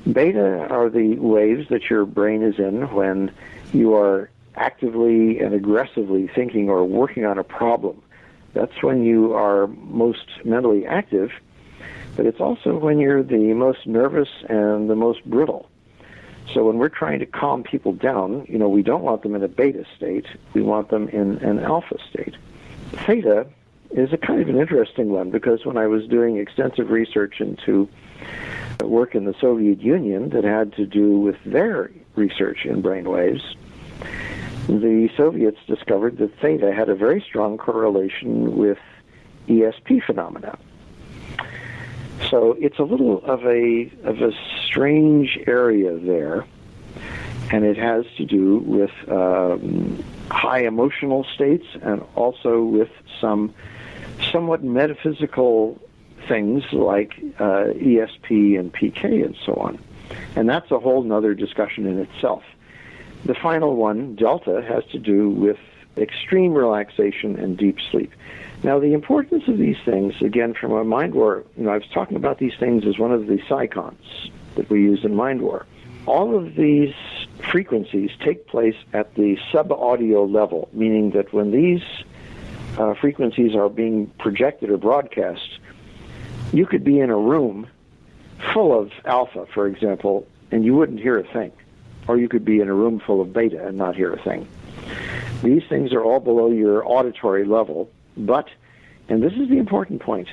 Beta are the waves that your brain is in when you are actively and aggressively thinking or working on a problem. That's when you are most mentally active, but it's also when you're the most nervous and the most brittle. So when we're trying to calm people down, we don't want them in a beta state. We want them in an alpha state. Theta is a kind of an interesting one, because when I was doing extensive research into work in the Soviet Union that had to do with their research in brainwaves, the Soviets discovered that theta had a very strong correlation with ESP phenomena. So it's a little of a strange area there, and it has to do with high emotional states and also with some somewhat metaphysical things like ESP and PK and so on. And that's a whole nother discussion in itself. The final one, delta, has to do with extreme relaxation and deep sleep. Now, the importance of these things, again, from a mind war, I was talking about these things as one of the psychons that we use in mind war. All of these frequencies take place at the sub-audio level, meaning that when these frequencies are being projected or broadcast, you could be in a room full of alpha, for example, and you wouldn't hear a thing. Or you could be in a room full of beta and not hear a thing. These things are all below your auditory level, but, and this is the important point,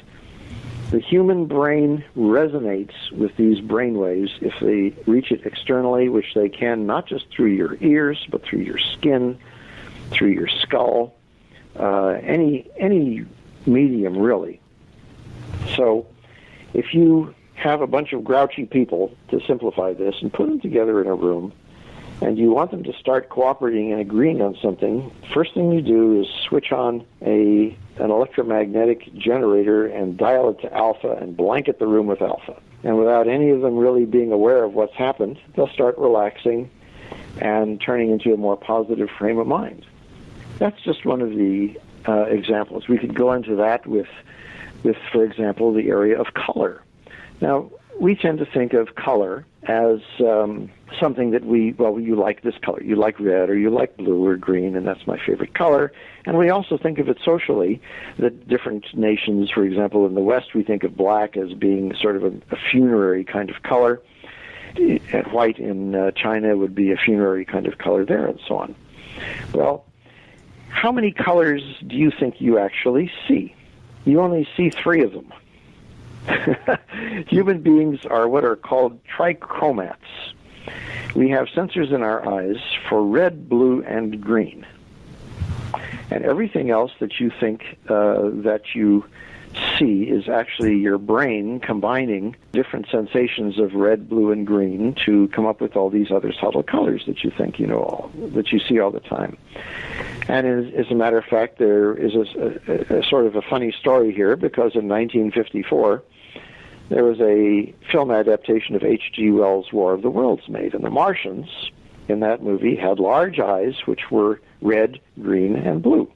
the human brain resonates with these brain waves if they reach it externally, which they can not just through your ears, but through your skin, through your skull, any medium, really. So if you have a bunch of grouchy people, to simplify this, and put them together in a room, and you want them to start cooperating and agreeing on something, first thing you do is switch on an electromagnetic generator and dial it to alpha and blanket the room with alpha. And without any of them really being aware of what's happened, they'll start relaxing and turning into a more positive frame of mind. That's just one of the examples. We could go into that with, for example, the area of color. Now, we tend to think of color as something that you like this color. You like red or you like blue or green, and that's my favorite color. And we also think of it socially, that different nations, for example, in the West, we think of black as being sort of a funerary kind of color. And white in China would be a funerary kind of color there, and so on. Well, how many colors do you think you actually see? You only see 3 of them. Human beings are what are called trichromats. We have sensors in our eyes for red, blue, and green. And everything else that you think that you see is actually your brain combining different sensations of red, blue, and green to come up with all these other subtle colors that you think you know all, that you see all the time. And as a matter of fact, there is a sort of a funny story here, because in 1954, there was a film adaptation of H.G. Wells' War of the Worlds made, and the Martians in that movie had large eyes which were red, green, and blue.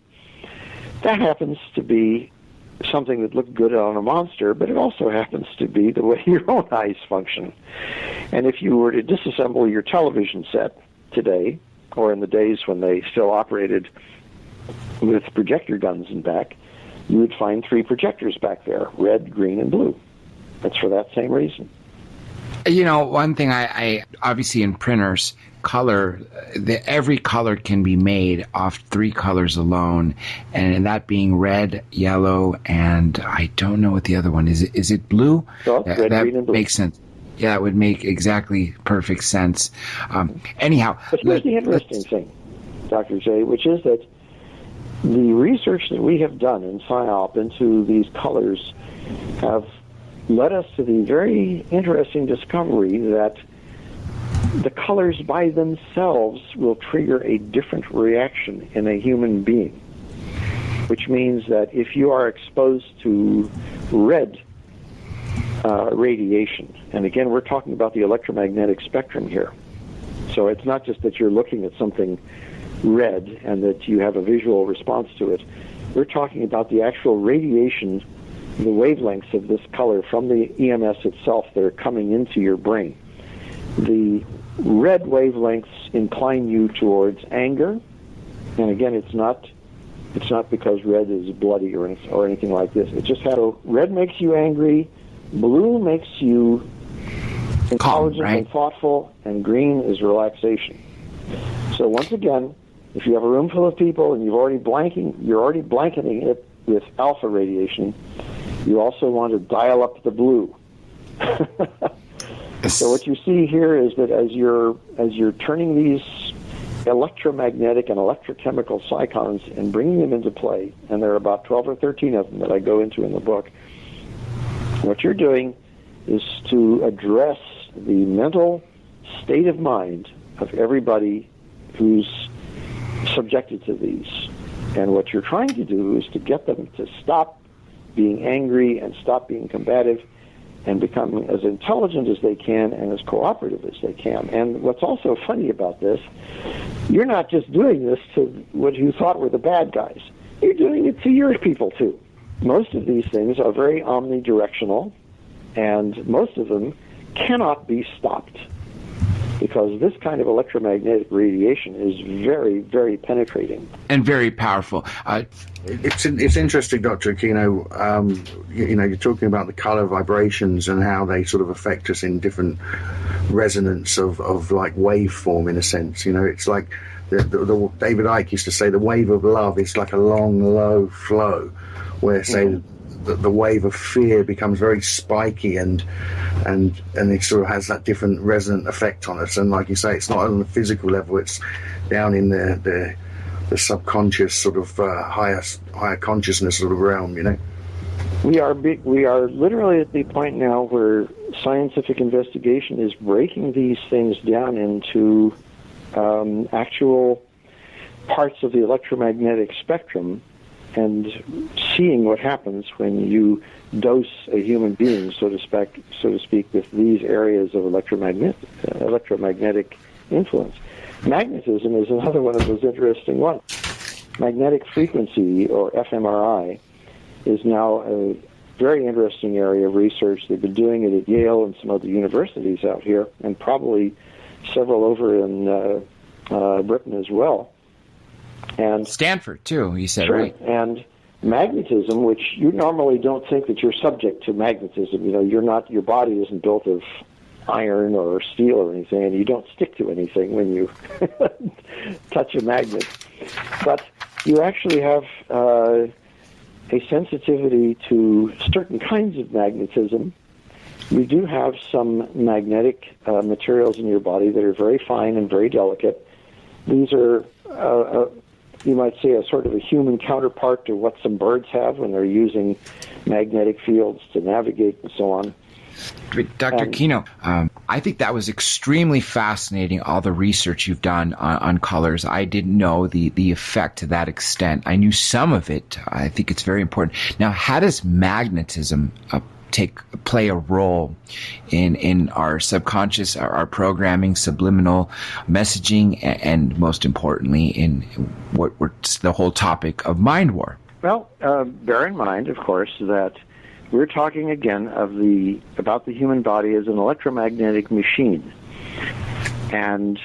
That happens to be something that looked good on a monster, but it also happens to be the way your own eyes function. And if you were to disassemble your television set today, or in the days when they still operated with projector guns in back, you would find 3 projectors back there, red, green, and blue. That's for that same reason. One thing I obviously in printers, color, every color can be made off 3 colors alone, and that being red, yellow, and I don't know what the other one is. Is it blue? So, red, green, and blue. Makes sense. Yeah, it would make exactly perfect sense. Anyhow, but here's the interesting thing, Dr. J, which is that the research that we have done in PSYOP into these colors have led us to the very interesting discovery that the colors by themselves will trigger a different reaction in a human being, which means that if you are exposed to red radiation, and again, we're talking about the electromagnetic spectrum here, so it's not just that you're looking at something red and that you have a visual response to it. We're talking about the actual radiation, the wavelengths of this color from the EMS itself that are coming into your brain. The red wavelengths incline you towards anger, and again, it's not because red is bloody or anything like this. It's just how red makes you angry, blue makes you intelligent and thoughtful, and green is relaxation. So once again, if you have a room full of people and you're already blanketing it with alpha radiation, you also want to dial up the blue. So what you see here is that as you're turning these electromagnetic and electrochemical cyclones and bringing them into play, and there are about 12 or 13 of them that I go into in the book, what you're doing is to address the mental state of mind of everybody who's subjected to these. And what you're trying to do is to get them to stop being angry and stop being combative and become as intelligent as they can and as cooperative as they can. And what's also funny about this, you're not just doing this to what you thought were the bad guys. You're doing it to your people, too. Most of these things are very omnidirectional, and most of them cannot be stopped, because this kind of electromagnetic radiation is very, very penetrating. And very powerful. It's interesting, Dr. Aquino. You're talking about the color vibrations and how they sort of affect us in different resonance of like waveform, in a sense. It's like the David Icke used to say the wave of love is like a long, low flow, where, say, the wave of fear becomes very spiky and it sort of has that different resonant effect on us. And like you say, it's not on the physical level; it's down in the subconscious sort of higher consciousness sort of realm. We are literally at the point now where scientific investigation is breaking these things down into actual parts of the electromagnetic spectrum, and seeing what happens when you dose a human being, so to speak, with these areas of electromagnetic influence. Magnetism is another one of those interesting ones. Magnetic frequency, or fMRI, is now a very interesting area of research. They've been doing it at Yale and some other universities out here, and probably several over in Britain as well. And Stanford, too, you said, sure. Right? And magnetism, which you normally don't think that you're subject to magnetism. Your body isn't built of iron or steel or anything, and you don't stick to anything when you touch a magnet. But you actually have a sensitivity to certain kinds of magnetism. You do have some magnetic materials in your body that are very fine and very delicate. These are you might say, a sort of a human counterpart to what some birds have when they're using magnetic fields to navigate and so on. Dr. Aquino, I think that was extremely fascinating, all the research you've done on colors. I didn't know the effect to that extent. I knew some of it. I think it's very important. Now, how does magnetism play a role in our subconscious, our programming, subliminal messaging, and most importantly, in what's the whole topic of mind war? Well, bear in mind, of course, that we're talking again about the human body as an electromagnetic machine. And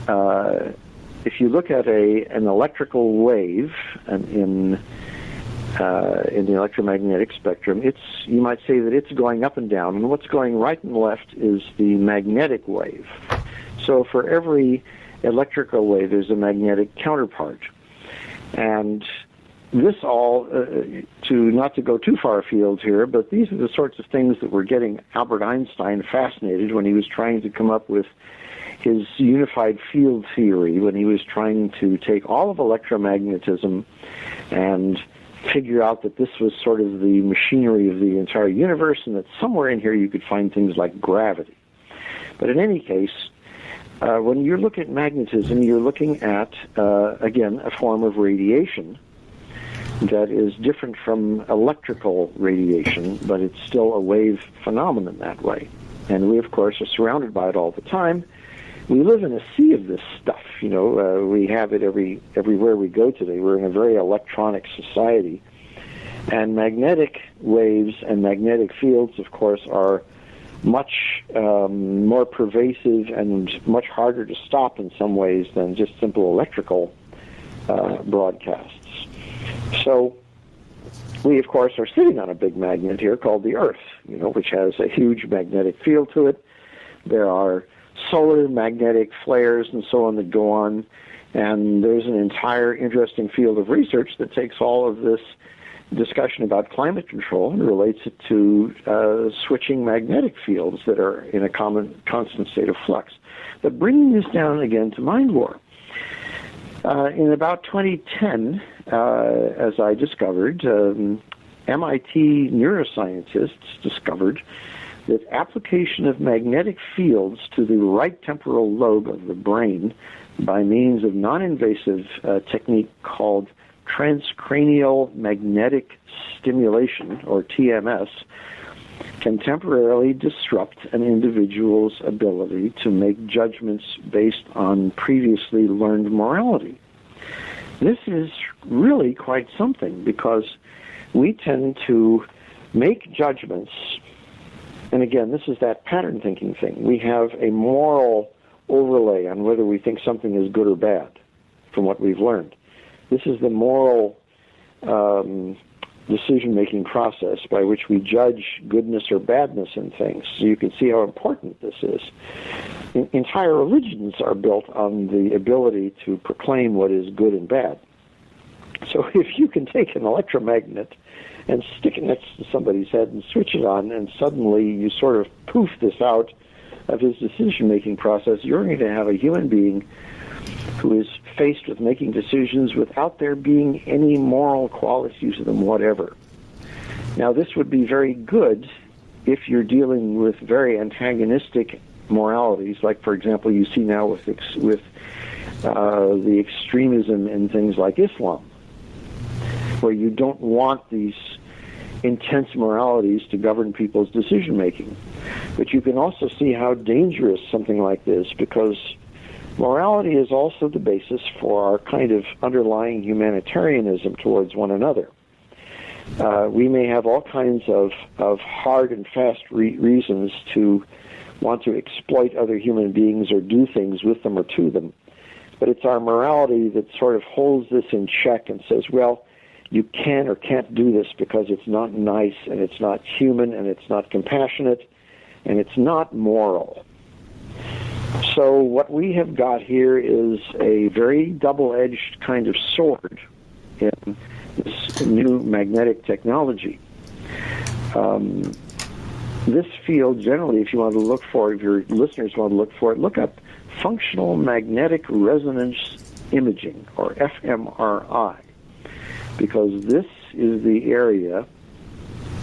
if you look at an electrical wave in the electromagnetic spectrum, you might say that it's going up and down, and what's going right and left is the magnetic wave. So for every electrical wave, there's a magnetic counterpart. And this all, not to go too far afield here, but these are the sorts of things that were getting Albert Einstein fascinated when he was trying to come up with his unified field theory, when he was trying to take all of electromagnetism and figure out that this was sort of the machinery of the entire universe, and that somewhere in here you could find things like gravity. But in any case, when you look at magnetism, you're looking at, again, a form of radiation that is different from electrical radiation, but it's still a wave phenomenon that way. And we, of course, are surrounded by it all the time. We live in a sea of this stuff. We have it everywhere we go today. We're in a very electronic society. And magnetic waves and magnetic fields, of course, are much more pervasive and much harder to stop in some ways than just simple electrical broadcasts. So we, of course, are sitting on a big magnet here called the Earth, which has a huge magnetic field to it. There are solar magnetic flares and so on that go on, and there's an entire interesting field of research that takes all of this discussion about climate control and relates it to switching magnetic fields that are in a constant state of flux. But bringing this down again to mind war, In about 2010, as I discovered, MIT neuroscientists discovered that application of magnetic fields to the right temporal lobe of the brain by means of non-invasive technique called transcranial magnetic stimulation, or TMS, can temporarily disrupt an individual's ability to make judgments based on previously learned morality. This is really quite something, because we tend to make judgments, and again, this is that pattern thinking thing. We have a moral overlay on whether we think something is good or bad from what we've learned. This is the moral decision-making process by which we judge goodness or badness in things. So you can see how important this is. Entire religions are built on the ability to proclaim what is good and bad. So if you can take an electromagnet and stick it next to somebody's head and switch it on, and suddenly you sort of poof this out of his decision-making process, you're going to have a human being who is faced with making decisions without there being any moral qualities to them whatever. Now, this would be very good if you're dealing with very antagonistic moralities, like, for example, you see now with the extremism in things like Islam, where you don't want these intense moralities to govern people's decision-making. But you can also see how dangerous something like this, because morality is also the basis for our kind of underlying humanitarianism towards one another. We may have all kinds of hard and fast reasons to want to exploit other human beings or do things with them or to them, but it's our morality that sort of holds this in check and says, well, you can or can't do this because it's not nice, and it's not human, and it's not compassionate, and it's not moral. So what we have got here is a very double-edged kind of sword in this new magnetic technology. This field, generally, if you want to look for it, if your listeners want to look for it, look up functional magnetic resonance imaging, or fMRI, because this is the area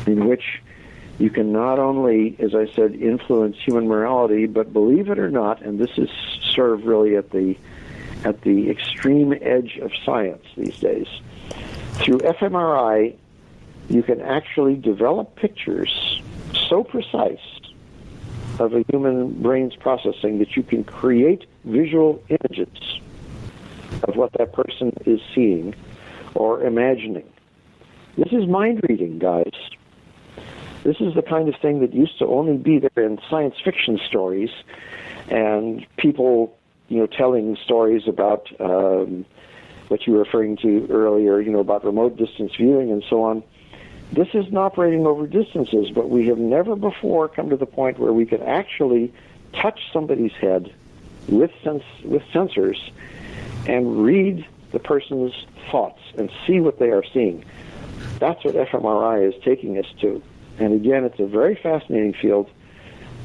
in which you can not only, as I said, influence human morality, but believe it or not, and this is sort of really at the extreme edge of science these days, through fMRI, you can actually develop pictures so precise of a human brain's processing that you can create visual images of what that person is seeing or imagining. This is mind reading, guys. This is the kind of thing that used to only be there in science fiction stories and people, telling stories about what you were referring to earlier, about remote distance viewing and so on. This isn't operating over distances, but we have never before come to the point where we can actually touch somebody's head with sensors and read the person's thoughts and see what they are seeing. That's what fMRI is taking us to. And again, it's a very fascinating field,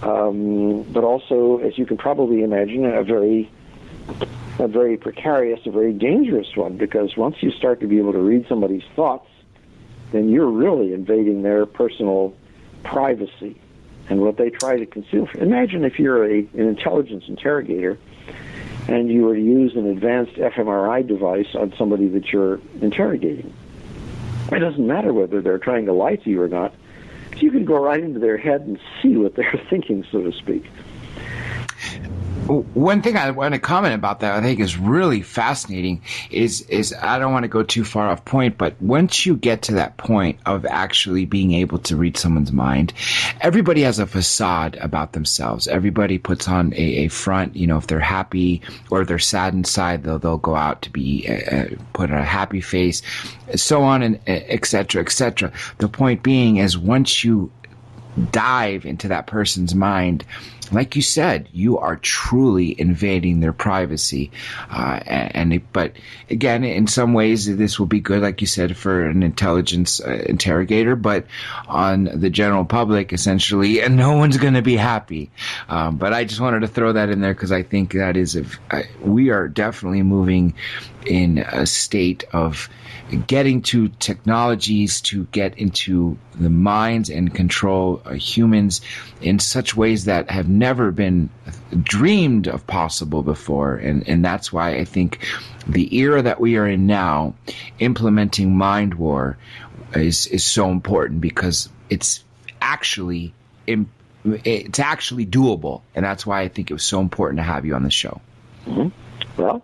but also, as you can probably imagine, a very precarious, a very dangerous one, because once you start to be able to read somebody's thoughts, then you're really invading their personal privacy and what they try to conceal. Imagine if you're an intelligence interrogator and you were to use an advanced fMRI device on somebody that you're interrogating. It doesn't matter whether they're trying to lie to you or not. You can go right into their head and see what they're thinking, so to speak. One thing I want to comment about that I think is really fascinating is I don't want to go too far off point, but once you get to that point of actually being able to read someone's mind, everybody has a facade about themselves. Everybody puts on a front, if they're happy or if they're sad inside, they'll go out to be put on a happy face, so on, and et cetera, et cetera. The point being is once you dive into that person's mind, like you said, you are truly invading their privacy. But again, in some ways, this will be good, like you said, for an intelligence interrogator. But on the general public, essentially, no one's going to be happy. But I just wanted to throw that in there because I think that we are definitely moving in a state of getting to technologies to get into the minds and control humans in such ways that have never been dreamed of possible before. And that's why I think the era that we are in now, implementing mind war is so important, because it's actually doable. And that's why I think it was so important to have you on the show. Mm-hmm. Well,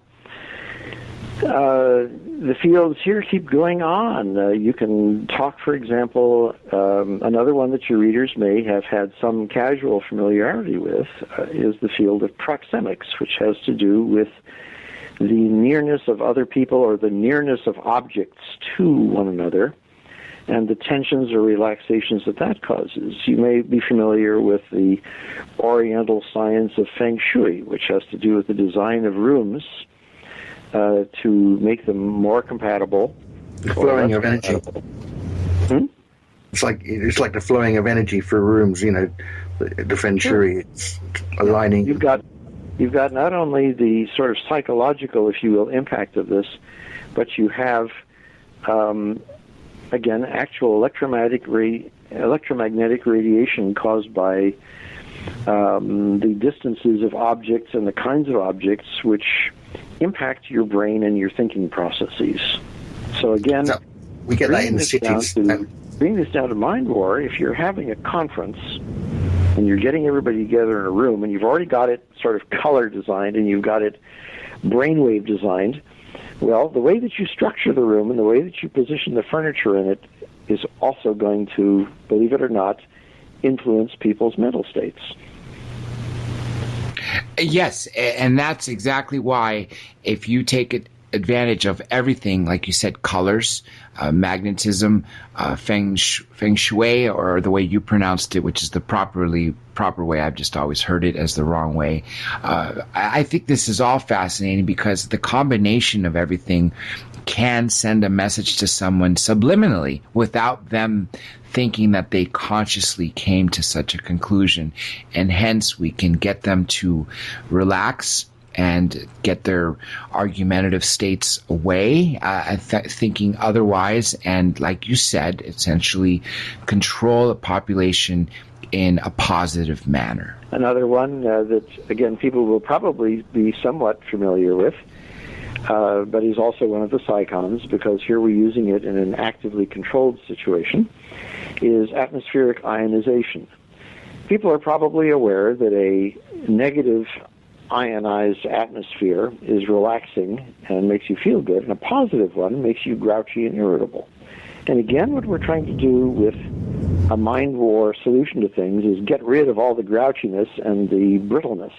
the fields here keep going on. You can talk, for example, another one that your readers may have had some casual familiarity with is the field of proxemics, which has to do with the nearness of other people or the nearness of objects to one another and the tensions or relaxations that causes. You may be familiar with the Oriental science of Feng Shui, which has to do with the design of rooms to make them more compatible. The flowing of energy. It's like the flowing of energy for rooms. The Feng Shui. It's aligning. You've got not only the sort of psychological, if you will, impact of this, but you have again actual electromagnetic radiation caused by the distances of objects and the kinds of objects which impact your brain and your thinking processes. So again, we get that in the cities. Bring this down to mind war. If you're having a conference and you're getting everybody together in a room and you've already got it sort of color designed and you've got it brainwave designed, well, the way that you structure the room and the way that you position the furniture in it is also going to, believe it or not, influence people's mental states. Yes, and that's exactly why if you take advantage of everything, like you said, colors, magnetism, feng shui, or the way you pronounced it, which is the proper way. I've just always heard it as the wrong way. I think this is all fascinating because the combination of everything can send a message to someone subliminally without them thinking that they consciously came to such a conclusion. And hence we can get them to relax and get their argumentative states away, thinking otherwise, and like you said, essentially control the population in a positive manner. Another one that, again, people will probably be somewhat familiar with, but is also one of the psychons, because here we're using it in an actively controlled situation, is atmospheric ionization. People are probably aware that a negative ionized atmosphere is relaxing and makes you feel good, and a positive one makes you grouchy and irritable. And again, what we're trying to do with a mind war solution to things is get rid of all the grouchiness and the brittleness.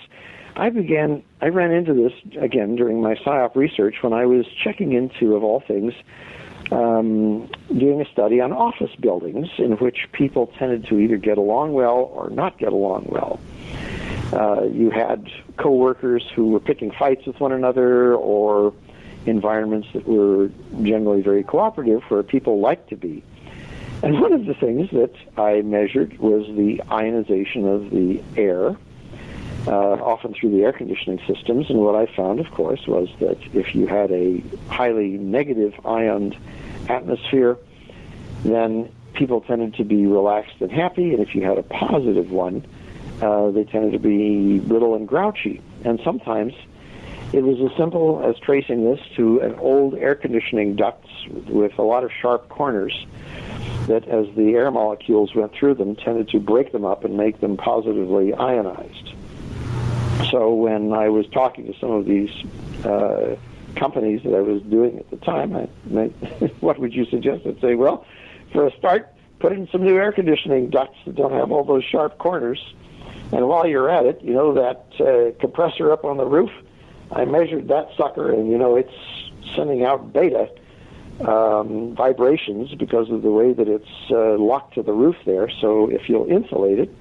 I ran into this, again, during my PSYOP research when I was checking into, of all things, doing a study on office buildings in which people tended to either get along well or not get along well. You had co-workers who were picking fights with one another, or environments that were generally very cooperative where people like to be. And one of the things that I measured was the ionization of the air, often through the air conditioning systems. And what I found, of course, was that if you had a highly negative ioned atmosphere, then people tended to be relaxed and happy. And if you had a positive one, they tended to be brittle and grouchy. And sometimes it was as simple as tracing this to an old air conditioning ducts with a lot of sharp corners that, as the air molecules went through them, tended to break them up and make them positively ionized. So when I was talking to some of these companies that I was doing at the time, what would you suggest? I'd say, well, for a start, put in some new air conditioning ducts that don't have all those sharp corners. And while you're at it, that compressor up on the roof, I measured that sucker, and, it's sending out beta vibrations because of the way that it's locked to the roof there. So if you'll insulate it,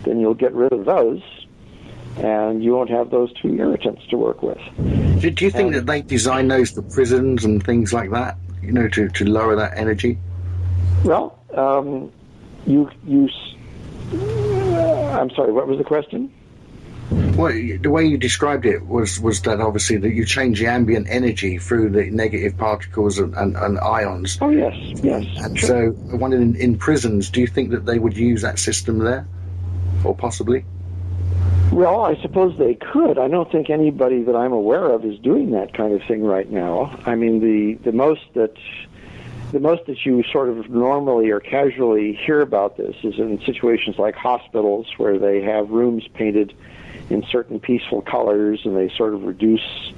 then you'll get rid of those. and you won't have those two irritants to work with. Do you think that they design those for prisons and things like that, to lower that energy? Well, I'm sorry, what was the question? Well, the way you described it was that obviously that you change the ambient energy through the negative particles and ions. Oh, yes. And sure. so I wondered, in prisons, do you think that they would use that system there? Or possibly? Well, I suppose they could. I don't think anybody that I'm aware of is doing that kind of thing right now. I mean, the most that you sort of normally or casually hear about this is in situations like hospitals where they have rooms painted in certain peaceful colors and they sort of reduce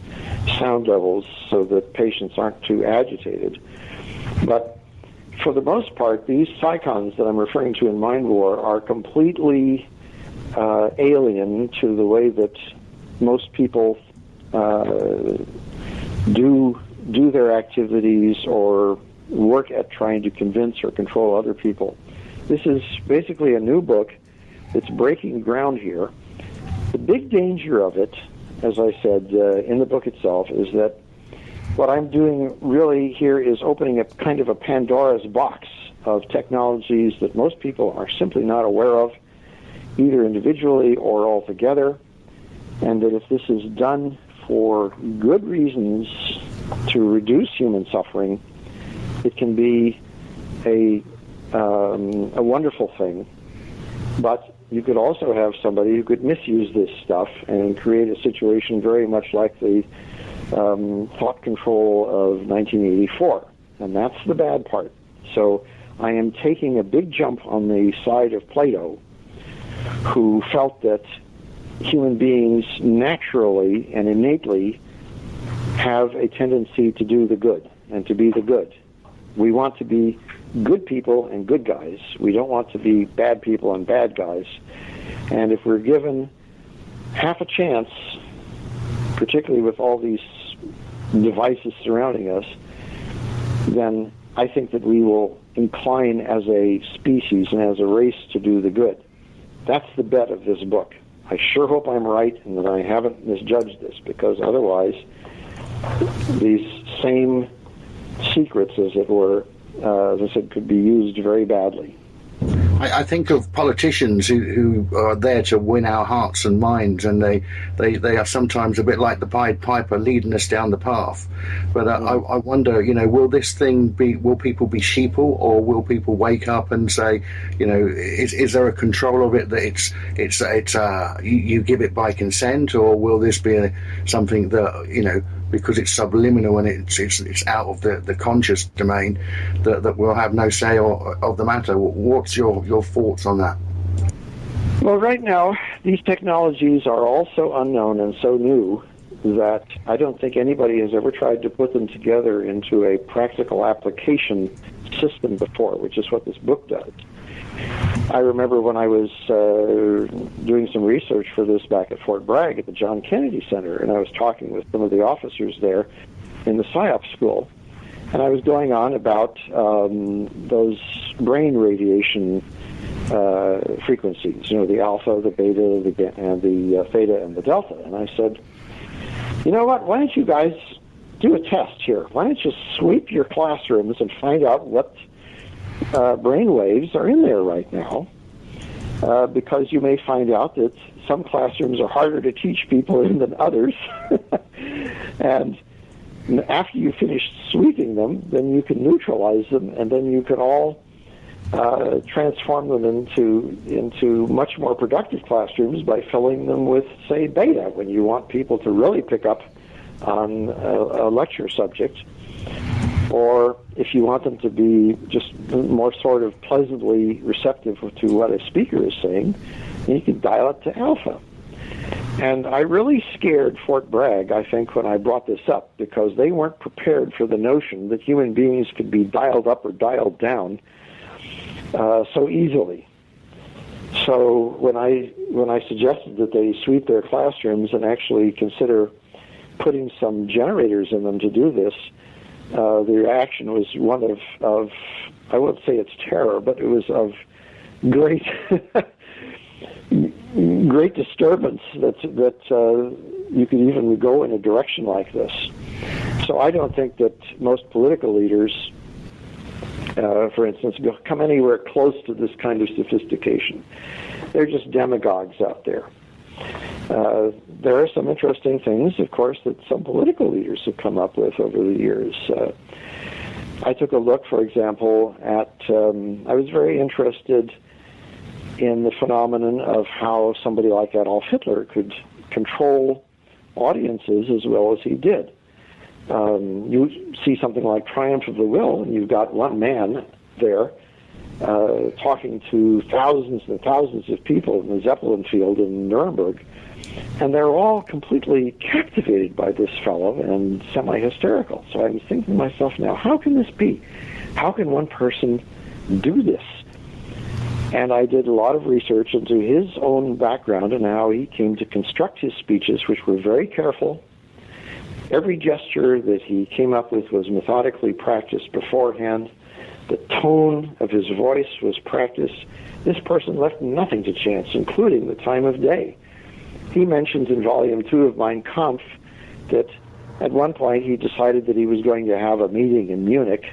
sound levels so that patients aren't too agitated. But for the most part, these psychons that I'm referring to in Mind War are completely alien to the way that most people do their activities or work at trying to convince or control other people. This is basically a new book that's breaking ground here. The big danger of it, as I said in the book itself, is that what I'm doing really here is opening a kind of a Pandora's box of technologies that most people are simply not aware of, either individually or altogether, and that if this is done for good reasons to reduce human suffering, it can be a wonderful thing. But you could also have somebody who could misuse this stuff and create a situation very much like the thought control of 1984, and that's the bad part. So I am taking a big jump on the side of Plato, who felt that human beings naturally and innately have a tendency to do the good and to be the good. We want to be good people and good guys. We don't want to be bad people and bad guys. And if we're given half a chance, particularly with all these devices surrounding us, then I think that we will incline as a species and as a race to do the good. That's the bet of this book. I sure hope I'm right and that I haven't misjudged this, because otherwise these same secrets, as it were, as I said, could be used very badly. I think of politicians who are there to win our hearts and minds, and they are sometimes a bit like the Pied Piper leading us down the path. But I wonder, will this thing will people be sheeple, or will people wake up and say, is there a control of it that it's you give it by consent, or will this be something that, because it's subliminal and it's out of the conscious domain, that we'll have no say of the matter? What's your thoughts on that? Well, right now, these technologies are all so unknown and so new that I don't think anybody has ever tried to put them together into a practical application system before, which is what this book does. I remember when I was doing some research for this back at Fort Bragg at the John Kennedy Center, and I was talking with some of the officers there in the PSYOP school, and I was going on about those brain radiation frequencies, the alpha, the beta, and the theta, and the delta. And I said, you know what, why don't you guys do a test here? Why don't you sweep your classrooms and find out what brain waves are in there right now, because you may find out that some classrooms are harder to teach people in than others. And after you finish sweeping them, then you can neutralize them, and then you can all transform them into much more productive classrooms by filling them with, say, beta, when you want people to really pick up on a lecture subject. Or if you want them to be just more sort of pleasantly receptive to what a speaker is saying, then you can dial it to alpha. And I really scared Fort Bragg, I think, when I brought this up, because they weren't prepared for the notion that human beings could be dialed up or dialed down so easily. So when I suggested that they sweep their classrooms and actually consider putting some generators in them to do this, the reaction was one of I won't say it's terror, but it was of great great disturbance that you could even go in a direction like this. So I don't think that most political leaders, for instance, come anywhere close to this kind of sophistication. They're just demagogues out there. There are some interesting things, of course, that some political leaders have come up with over the years. I took a look, for example, at, I was very interested in the phenomenon of how somebody like Adolf Hitler could control audiences as well as he did. You see something like Triumph of the Will, and you've got one man there talking to thousands and thousands of people in the Zeppelin field in Nuremberg, and they're all completely captivated by this fellow and semi-hysterical. So I was thinking to myself, now, how can this be? How can one person do this? And I did a lot of research into his own background and how he came to construct his speeches, which were very careful. Every gesture that he came up with was methodically practiced beforehand. The tone of his voice was practiced. This person left nothing to chance, including the time of day. He mentions in Volume 2 of Mein Kampf that at one point he decided that he was going to have a meeting in Munich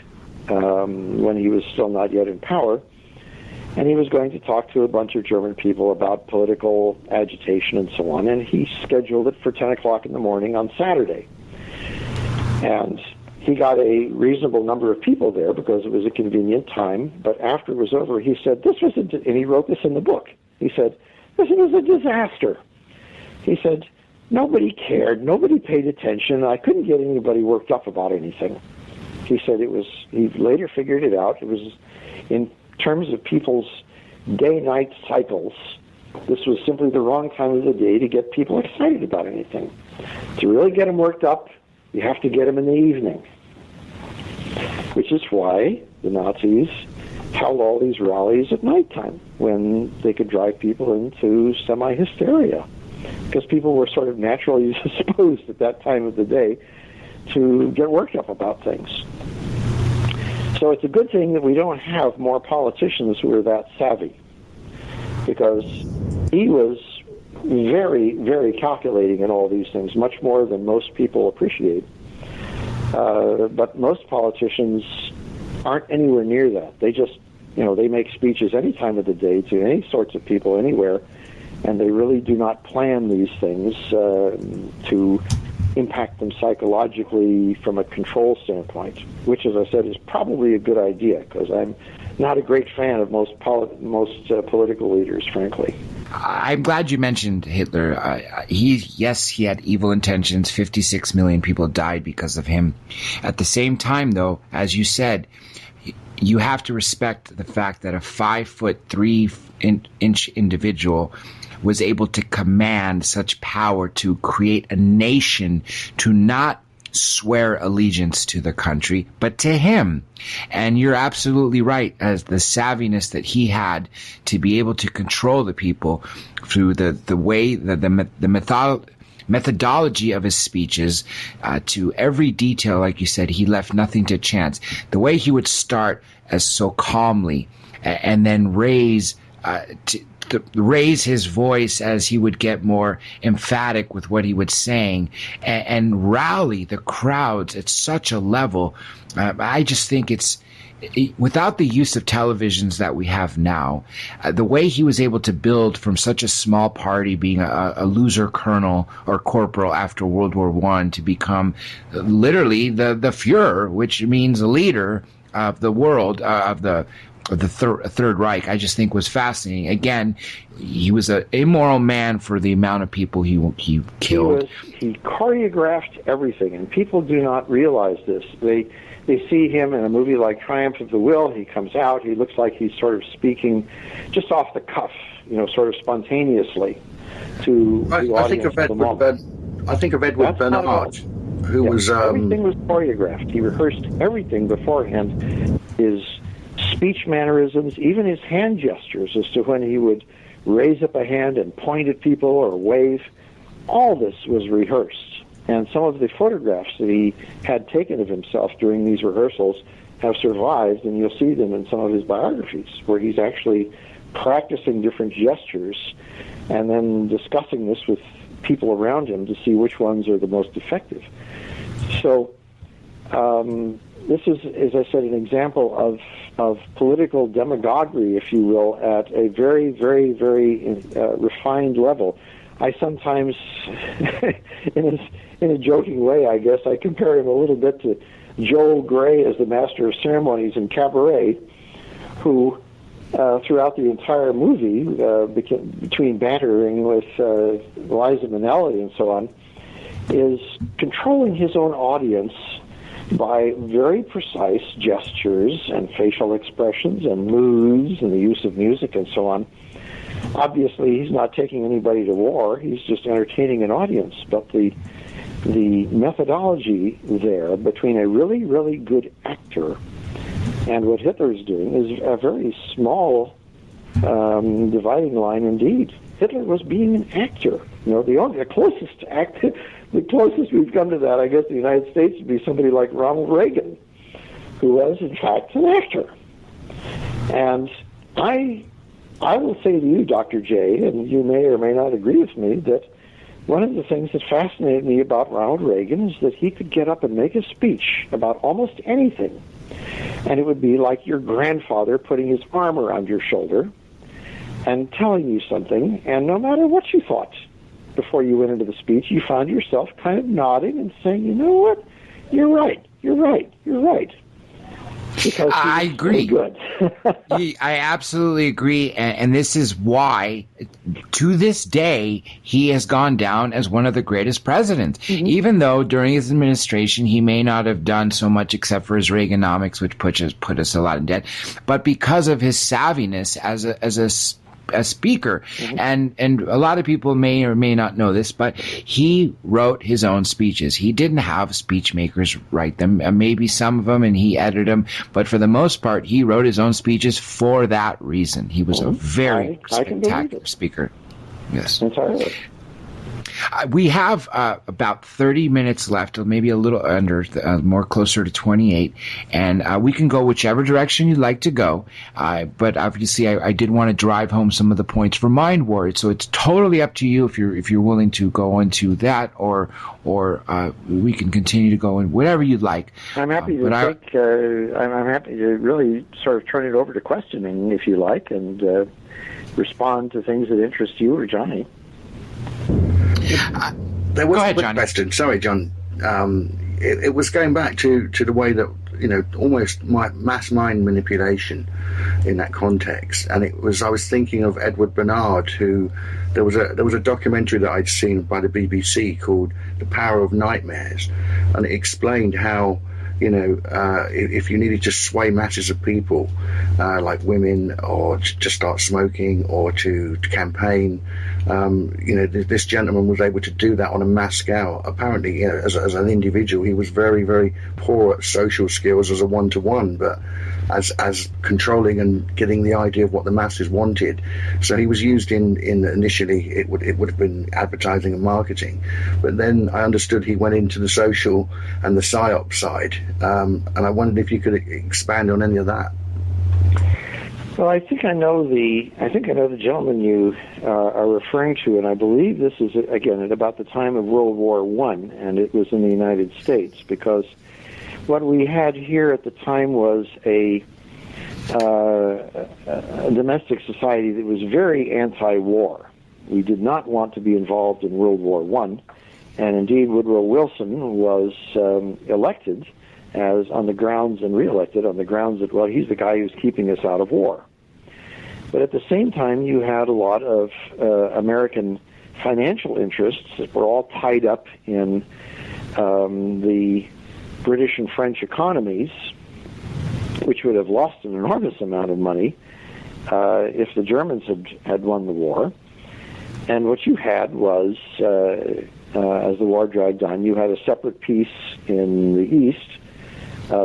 when he was still not yet in power, and he was going to talk to a bunch of German people about political agitation and so on, and he scheduled it for 10 o'clock in the morning on Saturday. And he got a reasonable number of people there because it was a convenient time, but after it was over, he said, and he wrote this in the book, he said, this was a disaster. He said, nobody cared, nobody paid attention, I couldn't get anybody worked up about anything. He said he later figured it out, it was in terms of people's day-night cycles, this was simply the wrong time of the day to get people excited about anything. To really get them worked up, you have to get them in the evening, which is why the Nazis held all these rallies at nighttime when they could drive people into semi-hysteria, because people were sort of naturally disposed at that time of the day to get worked up about things. So it's a good thing that we don't have more politicians who are that savvy, because he was very, very calculating in all these things, much more than most people appreciate. But most politicians aren't anywhere near that. They just, they make speeches any time of the day to any sorts of people anywhere, and they really do not plan these things to impact them psychologically from a control standpoint, which, as I said, is probably a good idea, because I'm not a great fan of most political leaders, frankly. I'm glad you mentioned Hitler. He had evil intentions. 56 million people died because of him. At the same time, though, as you said, you have to respect the fact that a 5'3" individual was able to command such power to create a nation, to not swear allegiance to the country, but to him. And you're absolutely right, as the savviness that he had to be able to control the people through the way, the methodology of his speeches, to every detail. Like you said, he left nothing to chance. The way he would start as so calmly and then raise his voice as he would get more emphatic with what he was saying, and rally the crowds at such a level. I just think without the use of televisions that we have now, the way he was able to build from such a small party, being a loser colonel or corporal after World War I, to become literally the Fuhrer, which means the leader of the world, of the Third Reich, I just think was fascinating. Again, he was an immoral man for the amount of people he killed. He choreographed everything, and people do not realize this. They see him in a movie like Triumph of the Will. He comes out, he looks like he's sort of speaking just off the cuff, sort of spontaneously to the audience. I think of Edward Bernhardt, who was... everything was choreographed. He rehearsed everything beforehand. His speech mannerisms, even his hand gestures as to when he would raise up a hand and point at people or wave, all this was rehearsed. And some of the photographs that he had taken of himself during these rehearsals have survived, and you'll see them in some of his biographies, where he's actually practicing different gestures and then discussing this with people around him to see which ones are the most effective. So this is, as I said, an example of political demagoguery, if you will, at a very, very, very refined level. I sometimes, in a joking way, I guess, I compare him a little bit to Joel Grey as the master of ceremonies in Cabaret, who, throughout the entire movie, between bantering with Liza Minnelli and so on, is controlling his own audience by very precise gestures and facial expressions and moods and the use of music and so on. Obviously, he's not taking anybody to war. He's just entertaining an audience. But the methodology there between a really, really good actor and what Hitler's doing is a very small dividing line indeed. Hitler was being an actor. The closest we've come to that, I guess, in the United States would be somebody like Ronald Reagan, who was, in fact, an actor. And I will say to you, Dr. J, and you may or may not agree with me, that one of the things that fascinated me about Ronald Reagan is that he could get up and make a speech about almost anything, and it would be like your grandfather putting his arm around your shoulder and telling you something, and no matter what you thought before you went into the speech, you found yourself kind of nodding and saying, you know what, you're right. Because I agree. Good. I absolutely agree, and this is why, to this day, he has gone down as one of the greatest presidents. Mm-hmm. Even though during his administration he may not have done so much except for his Reaganomics, which put us a lot in debt, but because of his savviness as a speaker, mm-hmm. and a lot of people may or may not know this, but he wrote his own speeches. He didn't have speech makers write them, maybe some of them, and he edited them, but for the most part, he wrote his own speeches for that reason. He was a very spectacular speaker. Yes. Entirely. We have about 30 minutes left, maybe a little under, more closer to 28, and we can go whichever direction you'd like to go. But obviously, I did want to drive home some of the points for Mind Wars, so it's totally up to you if you're willing to go into that, or we can continue to go in whatever you'd like. I'm happy to I'm happy to really sort of turn it over to questioning, if you like, and respond to things that interest you or Johnny. There was a quick question. Sorry, John. It was going back to the way that, almost mass mind manipulation in that context. And I was thinking of Edward Bernard, who there was a documentary that I'd seen by the BBC called The Power of Nightmares, and it explained how, if you needed to sway masses of people, like women, or to start smoking, or to campaign, this gentleman was able to do that on a mass scale. Apparently, as an individual, he was very, very poor at social skills as a one-to-one, but as controlling and getting the idea of what the masses wanted. So he was used in initially it would have been advertising and marketing, but then I understood he went into the social and the psyop side, and I wondered if you could expand on any of that. Well, I think I know the gentleman you are referring to, and I believe this is again at about the time of World War I, and it was in the United States, because what we had here at the time was a domestic society that was very anti-war. We did not want to be involved in World War I, and indeed Woodrow Wilson was elected as on the grounds and reelected on the grounds that, well, he's the guy who's keeping us out of war. But at the same time, you had a lot of American financial interests that were all tied up in the British and French economies, which would have lost an enormous amount of money if the Germans had won the war. And what you had was, as the war dragged on, you had a separate peace in the East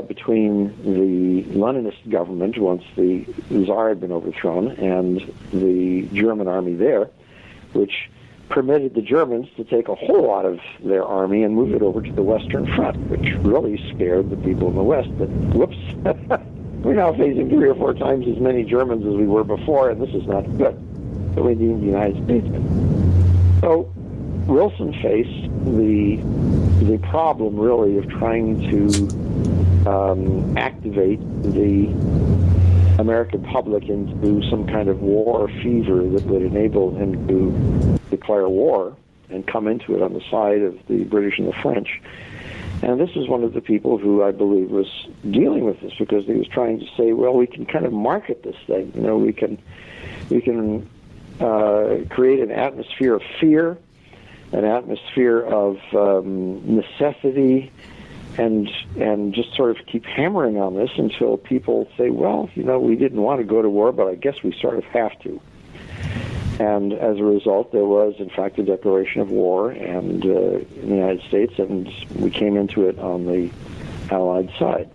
between the Leninist government, once the Tsar had been overthrown, and the German army there, which permitted the Germans to take a whole lot of their army and move it over to the Western Front, which really scared the people in the West. But whoops, we're now facing 3 or 4 times as many Germans as we were before, and this is not good. So we need the United States. So Wilson faced the problem, really, of trying to activate the American public into some kind of war fever that would enable him to declare war and come into it on the side of the British and the French. And this is one of the people who I believe was dealing with this, because he was trying to say, well, we can kind of market this thing. You know, we can create an atmosphere of fear, an atmosphere of necessity, and just sort of keep hammering on this until people say, well, you know, we didn't want to go to war, but I guess we sort of have to. And as a result, there was, in fact, a declaration of war in the United States, and we came into it on the Allied side.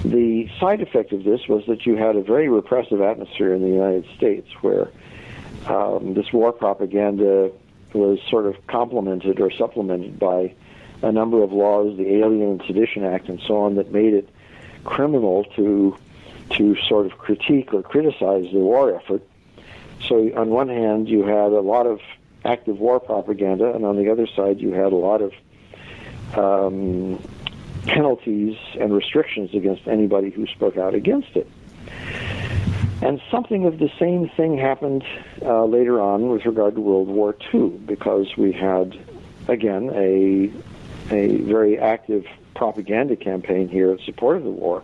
The side effect of this was that you had a very repressive atmosphere in the United States, where this war propaganda was sort of complemented or supplemented by a number of laws, the Alien and Sedition Act and so on, that made it criminal to sort of critique or criticize the war effort. So on one hand, you had a lot of active war propaganda, and on the other side, you had a lot of penalties and restrictions against anybody who spoke out against it. And something of the same thing happened later on with regard to World War II, because we had, again, a very active propaganda campaign here in support of the war,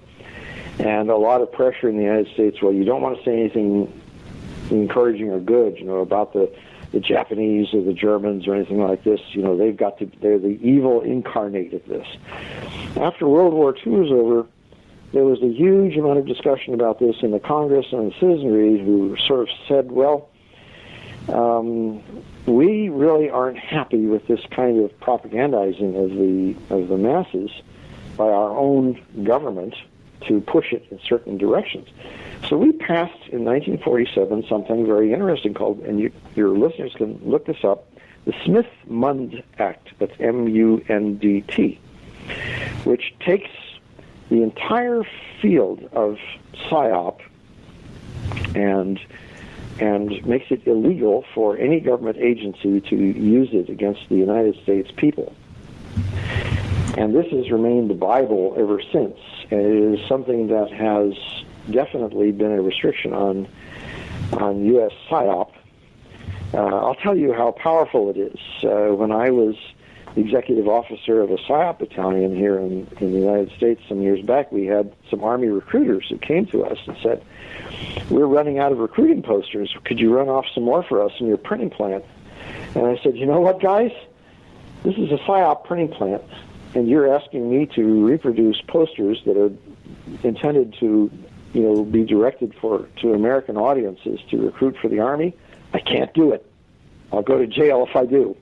and a lot of pressure in the United States. Well, you don't want to say anything encouraging or good, you know, about the Japanese or the Germans or anything like this. You know, they're the evil incarnate of this. After World War II was over, there was a huge amount of discussion about this in the Congress and the citizenry, who sort of said, well, we really aren't happy with this kind of propagandizing of the masses by our own government to push it in certain directions. So we passed in 1947 something very interesting called, and your listeners can look this up, the Smith-Mund Act. That's M-U-N-D-T, which takes the entire field of PSYOP and makes it illegal for any government agency to use it against the United States people. And this has remained the Bible ever since. And it is something that has definitely been a restriction on U.S. PSYOP. I'll tell you how powerful it is. When I was the executive officer of a PSYOP battalion here in the United States some years back, we had some Army recruiters who came to us and said, we're running out of recruiting posters. Could you run off some more for us in your printing plant? And I said, you know what, guys? This is a PSYOP printing plant, and you're asking me to reproduce posters that are intended to, you know, be directed to American audiences to recruit for the Army. I can't do it. I'll go to jail if I do.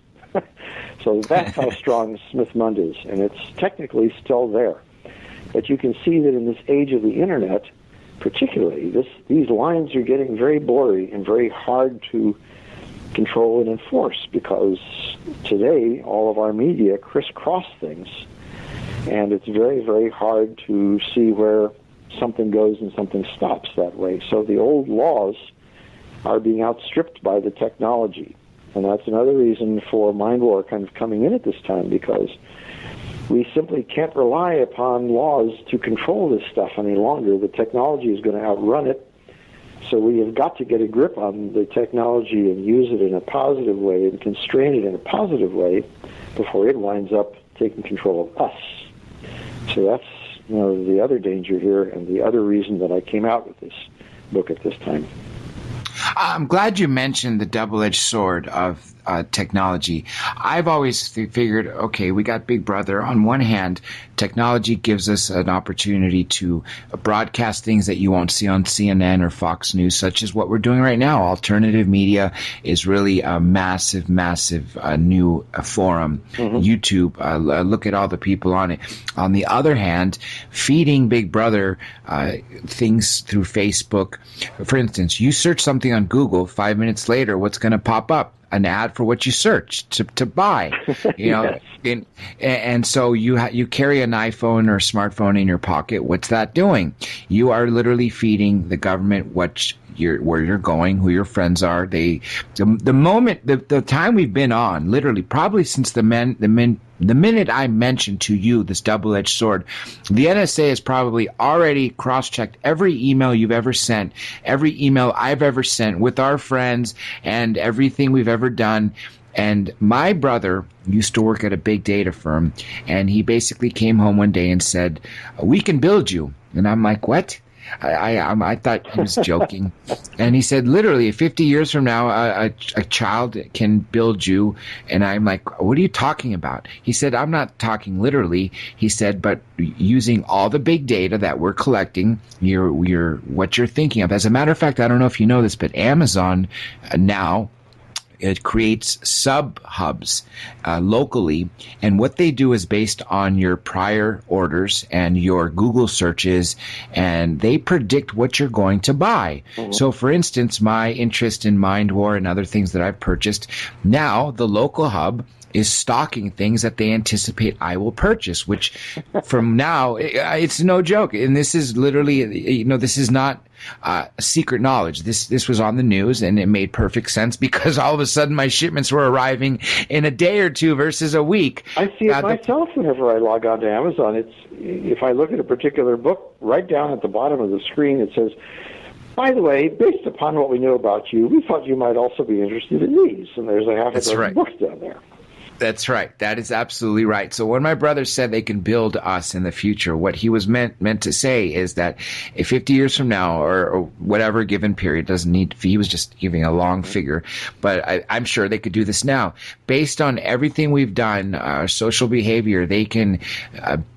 So that's how strong Smith-Mund is, and it's technically still there. But you can see that in this age of the Internet, particularly, these lines are getting very blurry and very hard to control and enforce, because today all of our media crisscross things, and it's very, very hard to see where something goes and something stops that way. So the old laws are being outstripped by the technology, and that's another reason for mind war kind of coming in at this time, because we simply can't rely upon laws to control this stuff any longer. The technology is going to outrun it. So we have got to get a grip on the technology and use it in a positive way and constrain it in a positive way before it winds up taking control of us. So that's, you know, the other danger here, and the other reason that I came out with this book at this time. I'm glad you mentioned the double-edged sword of technology. I've always figured, okay, we got Big Brother. On one hand, technology gives us an opportunity to broadcast things that you won't see on CNN or Fox News, such as what we're doing right now. Alternative media is really a massive, massive new forum. Mm-hmm. YouTube, look at all the people on it. On the other hand, feeding Big Brother things through Facebook. For instance, you search something on Google, 5 minutes later, what's going to pop up? an ad for what you search to buy. You know, Yes. and so you carry an iPhone or smartphone in your pocket. What's that doing? You are literally feeding the government where you're going, who your friends are. The time we've been on, literally, probably since the minute I mentioned to you this double-edged sword, the NSA has probably already cross-checked every email you've ever sent, every email I've ever sent with our friends, and everything we've ever done. And my brother used to work at a big data firm, and he basically came home one day and said, "We can build you." And I'm like, "What?" I thought he was joking. And he said, literally, 50 years from now, a child can build you. And I'm like, what are you talking about? He said, I'm not talking literally. He said, but using all the big data that we're collecting, what you're thinking of. As a matter of fact, I don't know if you know this, but Amazon now, it creates sub-hubs locally, and what they do is based on your prior orders and your Google searches, and they predict what you're going to buy. Mm-hmm. So, for instance, my interest in Mind War and other things that I've purchased, now the local hub is stocking things that they anticipate I will purchase, which from now, it's no joke. And this is literally, this is not secret knowledge. This was on the news, and it made perfect sense because all of a sudden my shipments were arriving in a day or two versus a week. I see it myself whenever I log on to Amazon. If I look at a particular book, right down at the bottom of the screen, it says, "By the way, based upon what we know about you, we thought you might also be interested in these." And there's a half a dozen books down there. That's right. That is absolutely right. So when my brother said they can build us in the future, what he was meant to say is that if 50 years from now or whatever given period, doesn't need, he was just giving a long figure, but I'm sure they could do this now. Based on everything we've done, our social behavior, they can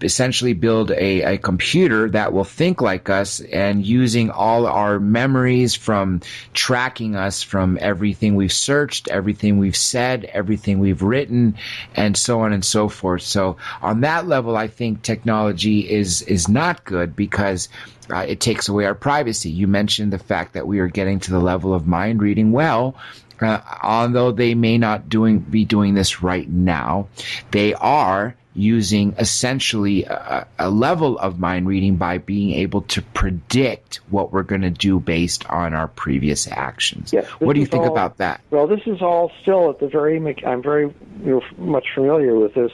essentially build a computer that will think like us, and using all our memories from tracking us from everything we've searched, everything we've said, everything we've written, and so on and so forth. So on that level, I think technology is not good because it takes away our privacy. You mentioned the fact that we are getting to the level of mind reading. Well, although they may not be doing this right now, they are using essentially a level of mind reading by being able to predict what we're going to do based on our previous actions. Yes, what do you think about that? Well, this is all still at the I'm very much familiar with this.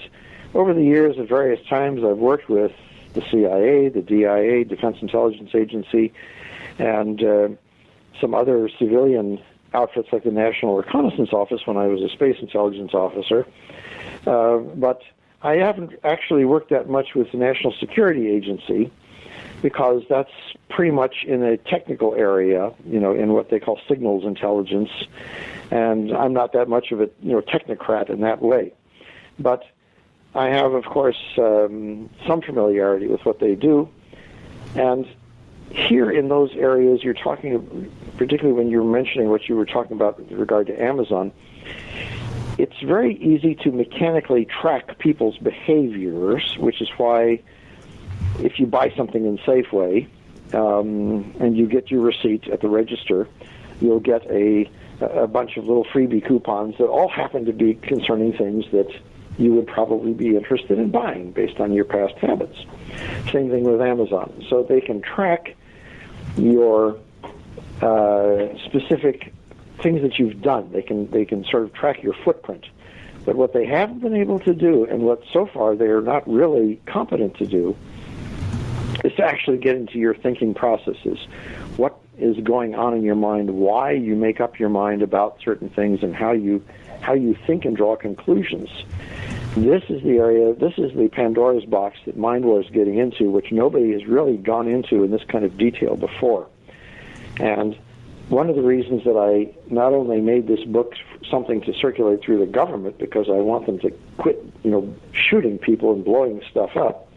Over the years, at various times, I've worked with the CIA, the DIA, Defense Intelligence Agency, and some other civilian outfits like the National Reconnaissance Office when I was a space intelligence officer. But I haven't actually worked that much with the National Security Agency because that's pretty much in a technical area, in what they call signals intelligence, and I'm not that much of a technocrat in that way. But I have, of course, some familiarity with what they do, and here in those areas you're talking, particularly when you're mentioning what you were talking about with regard to Amazon, it's very easy to mechanically track people's behaviors, which is why if you buy something in Safeway and you get your receipt at the register, you'll get a bunch of little freebie coupons that all happen to be concerning things that you would probably be interested in buying based on your past habits. Same thing with Amazon. So they can track your specific things that you've done. They can sort of track your footprint. But what they haven't been able to do, and what so far they are not really competent to do, is to actually get into your thinking processes. What is going on in your mind, why you make up your mind about certain things, and how you think and draw conclusions. This is the area, this is the Pandora's box that Mind War is getting into, which nobody has really gone into in this kind of detail before. And one of the reasons that I not only made this book something to circulate through the government, because I want them to quit, shooting people and blowing stuff up,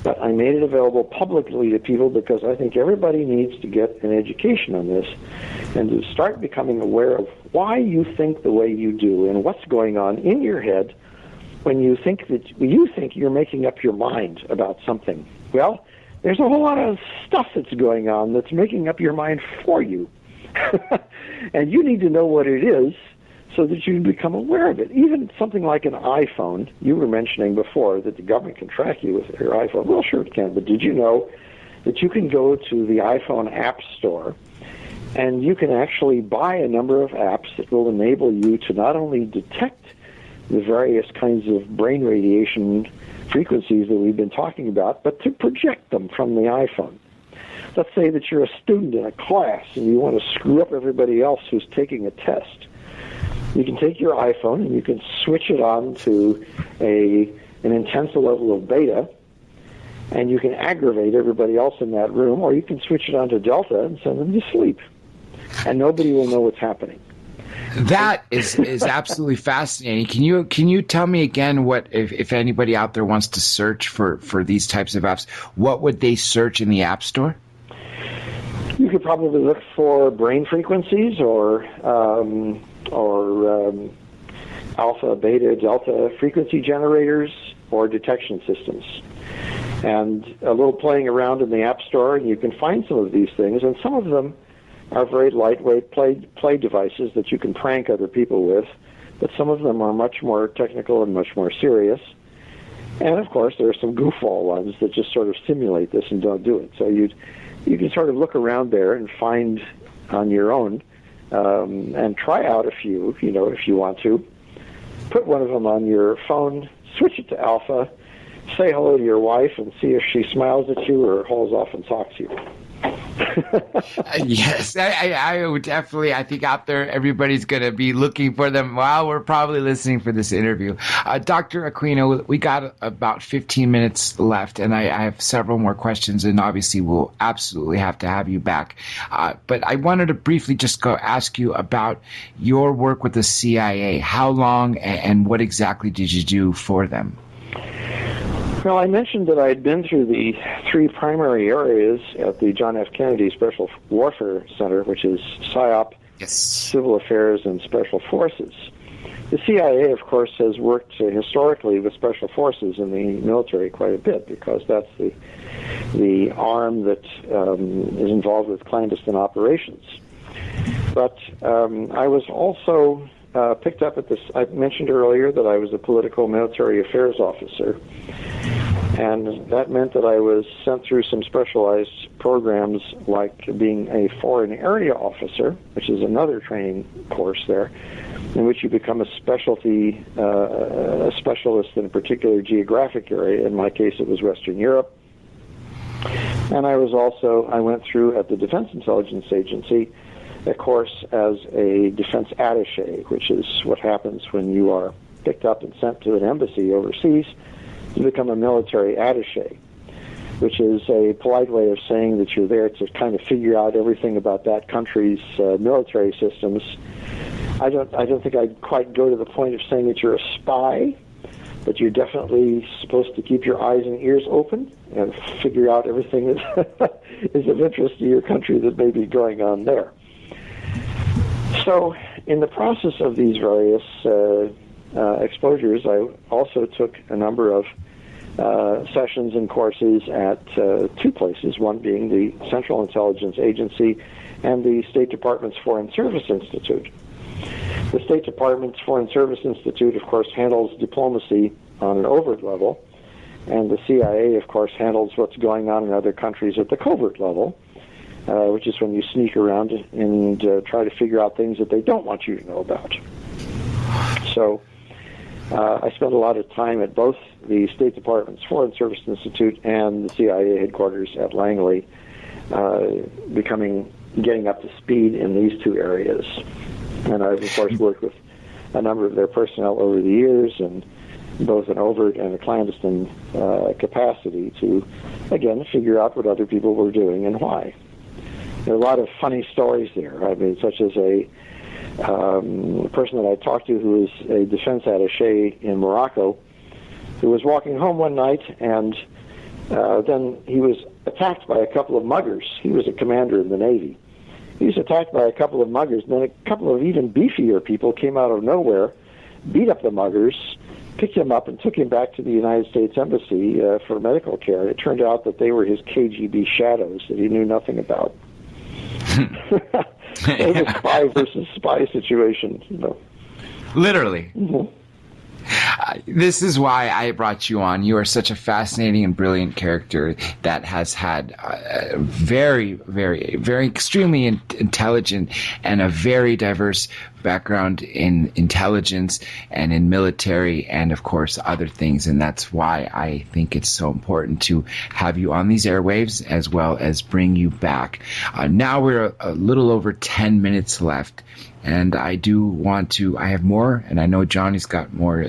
but I made it available publicly to people because I think everybody needs to get an education on this and to start becoming aware of why you think the way you do and what's going on in your head when you think you're making up your mind about something. Well, there's a whole lot of stuff that's going on that's making up your mind for you. And you need to know what it is so that you become aware of it. Even something like an iPhone, you were mentioning before that the government can track you with your iPhone. Well, sure it can, but did you know that you can go to the iPhone App Store and you can actually buy a number of apps that will enable you to not only detect the various kinds of brain radiation frequencies that we've been talking about, but to project them from the iPhone. Let's say that you're a student in a class and you want to screw up everybody else who's taking a test. You can take your iPhone and you can switch it on to an intense level of beta, and you can aggravate everybody else in that room, or you can switch it on to delta and send them to sleep. And nobody will know what's happening. That is absolutely fascinating. Can you tell me again what if anybody out there wants to search for these types of apps, what would they search in the App Store? You could probably look for brain frequencies or alpha, beta, delta frequency generators or detection systems. And a little playing around in the App Store, and you can find some of these things, and some of them are very lightweight play devices that you can prank other people with, but some of them are much more technical and much more serious. And, of course, there are some goofball ones that just sort of simulate this and don't do it. So you can sort of look around there and find on your own and try out a few, if you want to. Put one of them on your phone, switch it to alpha, say hello to your wife, and see if she smiles at you or hauls off and talks to you. Yes, I would definitely. I think out there, everybody's going to be looking for them while we're probably listening for this interview. Dr. Aquino, we got about 15 minutes left, and I have several more questions, and obviously we'll absolutely have to have you back. But I wanted to briefly just go ask you about your work with the CIA. How long and what exactly did you do for them? Well, I mentioned that I had been through the three primary areas at the John F. Kennedy Special Warfare Center, which is PSYOP, Yes. Civil Affairs, and Special Forces. The CIA, of course, has worked historically with Special Forces in the military quite a bit because that's the arm that is involved with clandestine operations. But I was also picked up at this. I mentioned earlier that I was a political military affairs officer, and that meant that I was sent through some specialized programs like being a foreign area officer, which is another training course there, in which you become a specialty, a specialist in a particular geographic area. In my case, it was Western Europe. And I went through at the Defense Intelligence Agency a course as a defense attaché, which is what happens when you are picked up and sent to an embassy overseas. You become a military attaché, which is a polite way of saying that you're there to kind of figure out everything about that country's military systems. I don't think I'd quite go to the point of saying that you're a spy, but you're definitely supposed to keep your eyes and ears open and figure out everything that is of interest to your country that may be going on there. So in the process of these various exposures, I also took a number of sessions and courses at two places, one being the Central Intelligence Agency and the State Department's Foreign Service Institute. The State Department's Foreign Service Institute, of course, handles diplomacy on an overt level, and the CIA, of course, handles what's going on in other countries at the covert level, which is when you sneak around and try to figure out things that they don't want you to know about. So I spent a lot of time at both the State Department's Foreign Service Institute and the CIA headquarters at Langley, getting up to speed in these two areas. And I've, of course, worked with a number of their personnel over the years, and both an overt and a clandestine capacity to, again, figure out what other people were doing and why. There are a lot of funny stories there. I mean, such as a person that I talked to who is a defense attaché in Morocco, who was walking home one night, and then he was attacked by a couple of muggers. He was a commander in the Navy. He was attacked by a couple of muggers, and then a couple of even beefier people came out of nowhere, beat up the muggers, picked him up, and took him back to the United States Embassy for medical care. It turned out that they were his KGB shadows that he knew nothing about. It was a spy versus spy situation, you know. Literally. Mhm. This is why I brought you on. You are such a fascinating and brilliant character that has had a very, very, very extremely intelligent and a very diverse background in intelligence and in military and, of course, other things. And that's why I think it's so important to have you on these airwaves as well as bring you back. Now we're a little over 10 minutes left. And I do want to, I have more, and I know Johnny's got more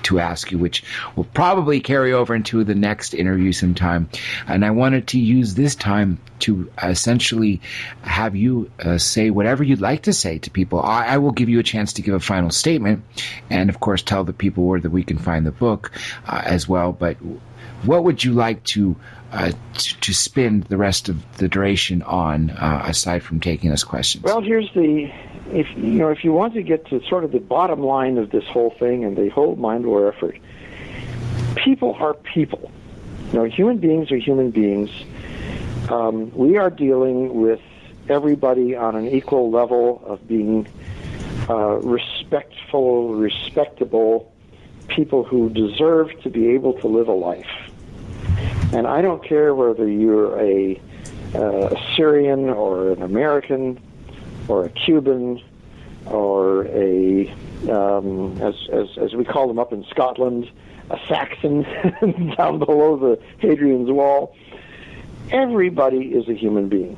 to ask you, which will probably carry over into the next interview sometime. And I wanted to use this time to essentially have you say whatever you'd like to say to people. I will give you a chance to give a final statement, and of course tell the people where that we can find the book as well. But what would you like to spend the rest of the duration on, aside from taking us questions? Well, here's if you want to get to sort of the bottom line of this whole thing and the whole mind war effort, people are people. Human beings are human beings. We are dealing with everybody on an equal level of being respectful, respectable people who deserve to be able to live a life. And I don't care whether you're a Syrian or an American or a Cuban or as we call them up in Scotland, a Saxon down below the Hadrian's Wall. Everybody is a human being,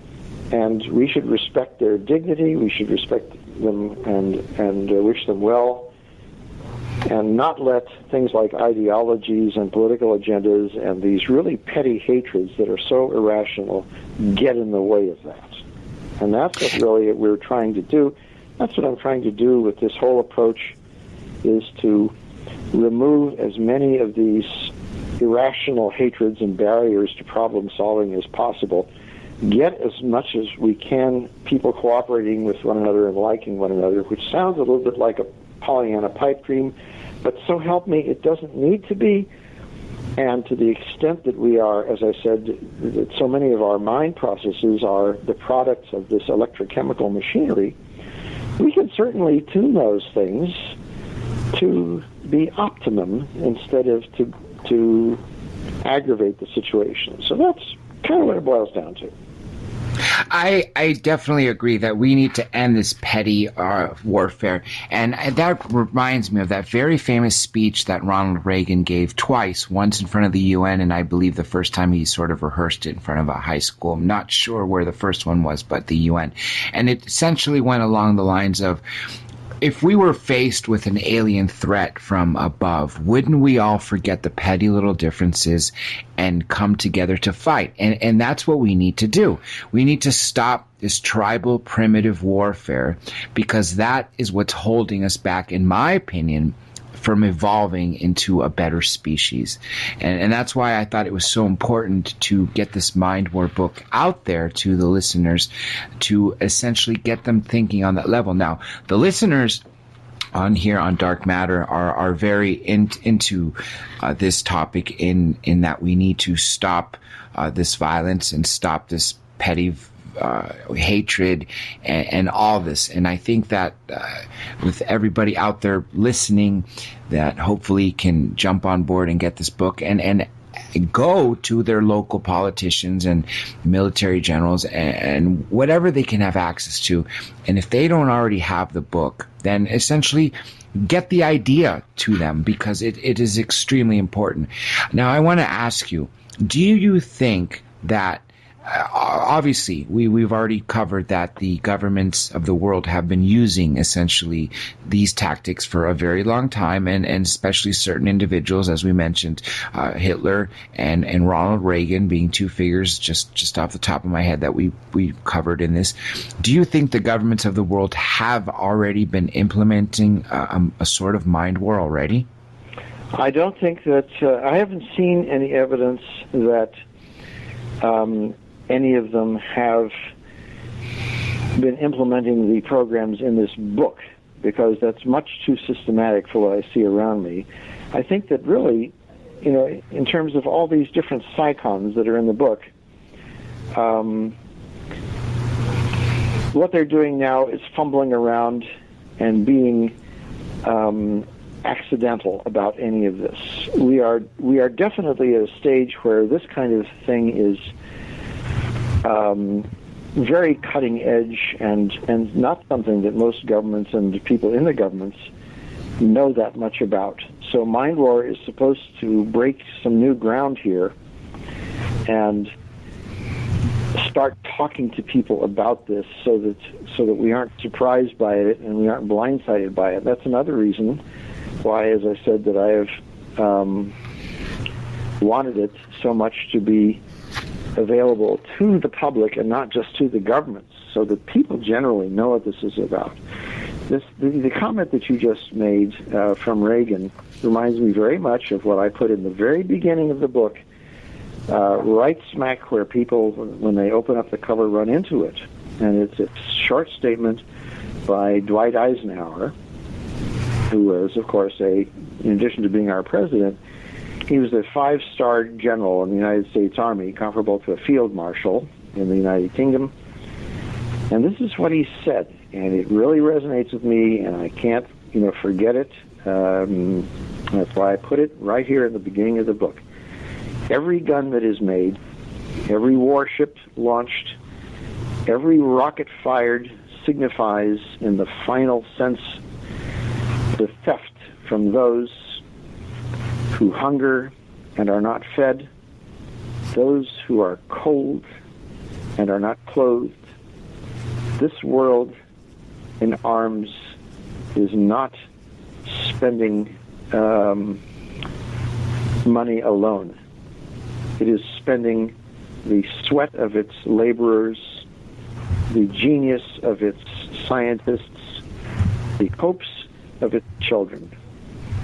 and we should respect their dignity. We should respect them and wish them well, and not let things like ideologies and political agendas and these really petty hatreds that are so irrational get in the way of that. And that's what really we're trying to do. That's what I'm trying to do with this whole approach, is to remove as many of these irrational hatreds and barriers to problem solving as possible. Get as much as we can people cooperating with one another and liking one another, which sounds a little bit like a Pollyanna pipe dream, but so help me, it doesn't need to be. And to the extent that we are, as I said, that so many of our mind processes are the products of this electrochemical machinery, we can certainly tune those things to be optimum instead of to aggravate the situation. So that's kind of what it boils down to. I definitely agree that we need to end this petty warfare. And that reminds me of that very famous speech that Ronald Reagan gave twice, once in front of the UN, and I believe the first time he sort of rehearsed it in front of a high school. I'm not sure where the first one was, but the UN. And it essentially went along the lines of, if we were faced with an alien threat from above, wouldn't we all forget the petty little differences and come together to fight? And that's what we need to do. We need to stop this tribal primitive warfare, because that is what's holding us back, in my opinion, from evolving into a better species. And that's why I thought it was so important to get this Mind War book out there to the listeners, to essentially get them thinking on that level. Now, the listeners on here on Dark Matter are very into this topic in that we need to stop this violence and stop this petty hatred and all this. And I think that with everybody out there listening, that hopefully can jump on board and get this book and go to their local politicians and military generals and whatever they can have access to. And if they don't already have the book, then essentially get the idea to them, because it is extremely important. Now, I want to ask you, do you think that obviously, we've already covered that the governments of the world have been using essentially these tactics for a very long time, and especially certain individuals, as we mentioned, Hitler and Ronald Reagan being two figures just off the top of my head that we covered in this. Do you think the governments of the world have already been implementing a sort of mind war already? I don't think that I haven't seen any evidence that any of them have been implementing the programs in this book, because that's much too systematic for what I see around me. I think that really, in terms of all these different psychons that are in the book, what they're doing now is fumbling around and being accidental about any of this. We are definitely at a stage where this kind of thing is very cutting edge and not something that most governments and people in the governments know that much about. So Mind War is supposed to break some new ground here and start talking to people about this so that we aren't surprised by it and we aren't blindsided by it. That's another reason why, as I said, that I have wanted it so much to be available to the public and not just to the governments, so that people generally know what this is about. The comment that you just made from Reagan reminds me very much of what I put in the very beginning of the book, right smack where people, when they open up the cover, run into it. And it's a short statement by Dwight Eisenhower, who was, of course, in addition to being our president, he was a 5-star general in the United States Army, comparable to a field marshal in the United Kingdom. And this is what he said, and it really resonates with me, and I can't, forget it. That's why I put it right here in the beginning of the book. Every gun that is made, every warship launched, every rocket fired signifies, in the final sense, the theft from those who hunger and are not fed, those who are cold and are not clothed. This world in arms is not spending money alone. It is spending the sweat of its laborers, the genius of its scientists, the hopes of its children.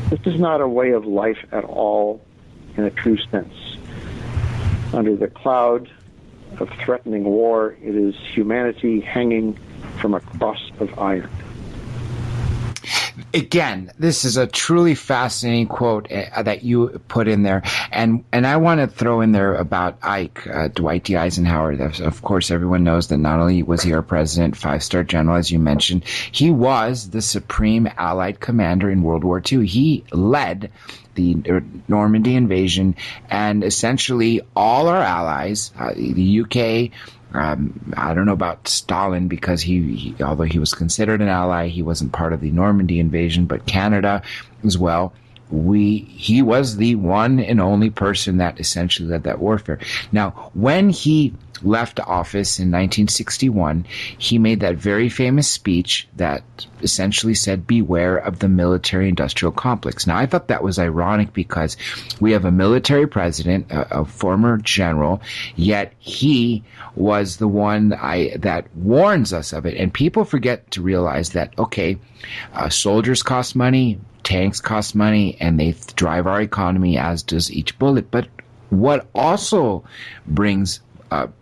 This is not a way of life at all in a true sense. Under the cloud of threatening war, it is humanity hanging from a cross of iron. Again, this is a truly fascinating quote that you put in there. And I want to throw in there about Ike, Dwight D. Eisenhower. Of course, everyone knows that not only was he our president, 5-star general, as you mentioned, he was the supreme Allied commander in World War II. He led the Normandy invasion, and essentially all our allies, the UK, I don't know about Stalin, because he although he was considered an ally, he wasn't part of the Normandy invasion, but Canada as well. He was the one and only person that essentially led that warfare. Now, when he left office in 1961, he made that very famous speech that essentially said, "Beware of the military-industrial complex." Now, I thought that was ironic because we have a military president, a former general, yet he was the one that warns us of it. And people forget to realize that, okay, soldiers cost money, tanks cost money, and they drive our economy, as does each bullet. But what also brings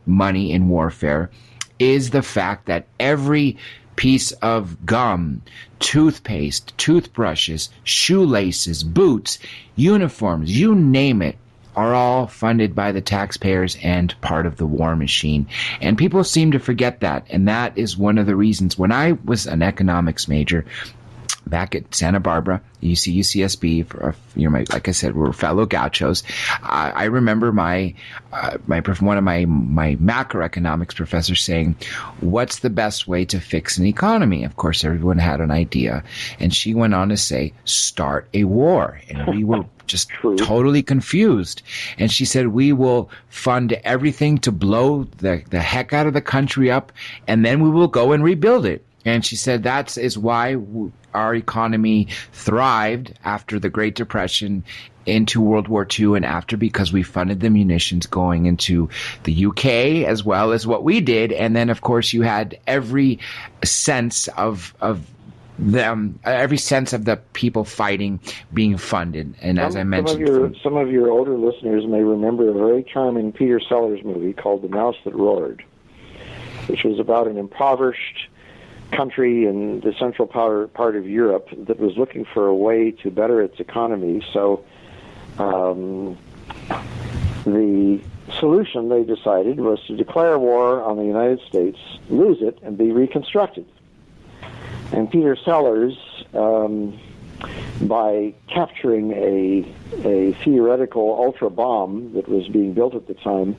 money in warfare is the fact that every piece of gum, toothpaste, toothbrushes, shoelaces, boots, uniforms, you name it, are all funded by the taxpayers and part of the war machine. And people seem to forget that. And that is one of the reasons. When I was an economics major back at Santa Barbara, UCSB, like I said, we're fellow gauchos. I remember one of my macroeconomics professors saying, "What's the best way to fix an economy?" Of course, everyone had an idea, and she went on to say, "Start a war." And we were just totally confused. And she said, "We will fund everything to blow the heck out of the country up, and then we will go and rebuild it." And she said that is why our economy thrived after the Great Depression, into World War II and after, because we funded the munitions going into the UK as well as what we did. And then, of course, you had every sense of them, every sense of the people fighting being funded. And as I mentioned, some of your older listeners may remember a very charming Peter Sellers movie called The Mouse That Roared, which was about an impoverished country in the central part of Europe that was looking for a way to better its economy. So the solution, they decided, was to declare war on the United States, lose it, and be reconstructed. And Peter Sellers by capturing a theoretical ultra bomb that was being built at the time,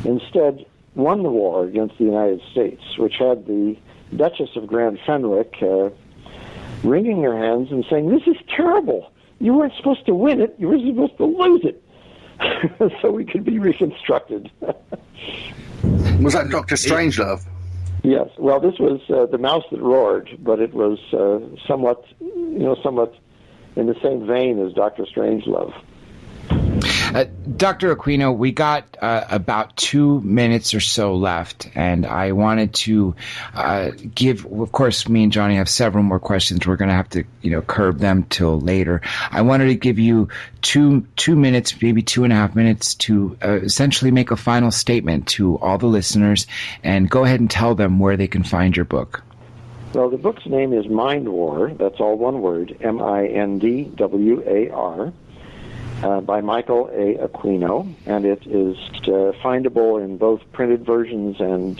instead won the war against the United States, which had the Duchess of Grand Fenwick wringing her hands and saying, "This is terrible. You weren't supposed to win it. You were supposed to lose it." So we could be reconstructed. Was that Dr. Strangelove? Yes. Well, this was The Mouse That Roared, but it was somewhat in the same vein as Dr. Strangelove. Dr. Aquino, we got about 2 minutes or so left, and I wanted to of course, me and Johnny have several more questions. We're going to have to, curb them till later. I wanted to give you two minutes, maybe 2.5 minutes, to essentially make a final statement to all the listeners, and go ahead and tell them where they can find your book. Well, the book's name is Mind War. That's all one word, MINDWAR. By Michael A. Aquino, and it is findable in both printed versions and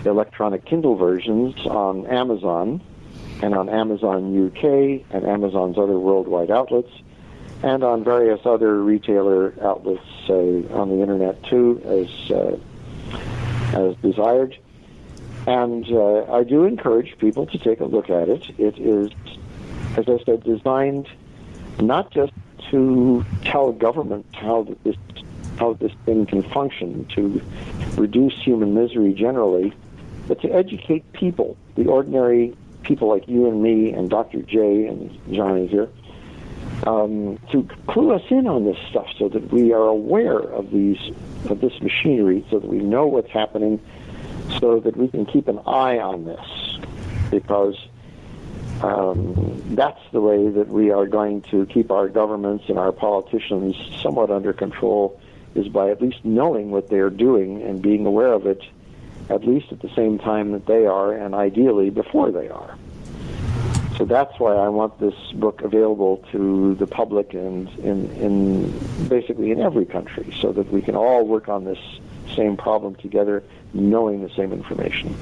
electronic Kindle versions on Amazon, and on Amazon UK and Amazon's other worldwide outlets, and on various other retailer outlets on the internet too, as desired. And I do encourage people to take a look at it. It is, as I said, designed not just to tell government how this thing can function, to reduce human misery generally, but to educate people, the ordinary people like you and me and Dr. J and Johnny here, to clue us in on this stuff so that we are aware of this machinery, so that we know what's happening, so that we can keep an eye on this, because that's the way that we are going to keep our governments and our politicians somewhat under control, is by at least knowing what they are doing and being aware of it, at least at the same time that they are, and ideally before they are. So that's why I want this book available to the public and in basically in every country, so that we can all work on this same problem together, knowing the same information.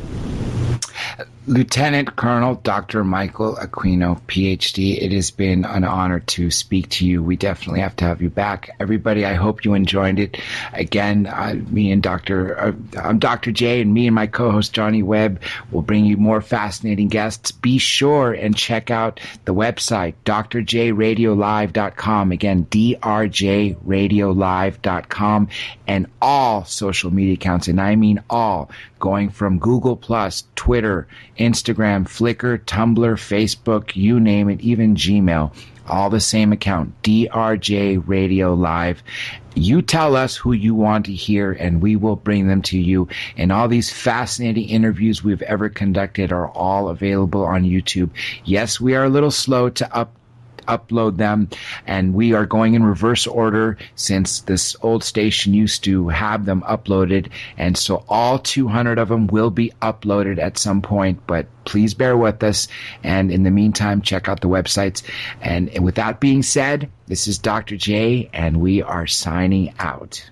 Lieutenant Colonel Dr. Michael Aquino, PhD, it has been an honor to speak to you. We definitely have to have you back. Everybody, I hope you enjoyed it. Again, I'm Dr. J, and me and my co-host Johnny Webb will bring you more fascinating guests. Be sure and check out the website, drjradiolive.com. Again, drjradiolive.com, and all social media accounts, and I mean all, going from Google+, Twitter, Instagram, Flickr, Tumblr, Facebook, you name it, even Gmail. All the same account, DRJ Radio Live. You tell us who you want to hear, and we will bring them to you. And all these fascinating interviews we've ever conducted are all available on YouTube. Yes, we are a little slow to upload them, and we are going in reverse order, since this old station used to have them uploaded, and so all 200 of them will be uploaded at some point, but please bear with us, and in the meantime, check out the websites. And with that being said, this is Dr. J, and we are signing out.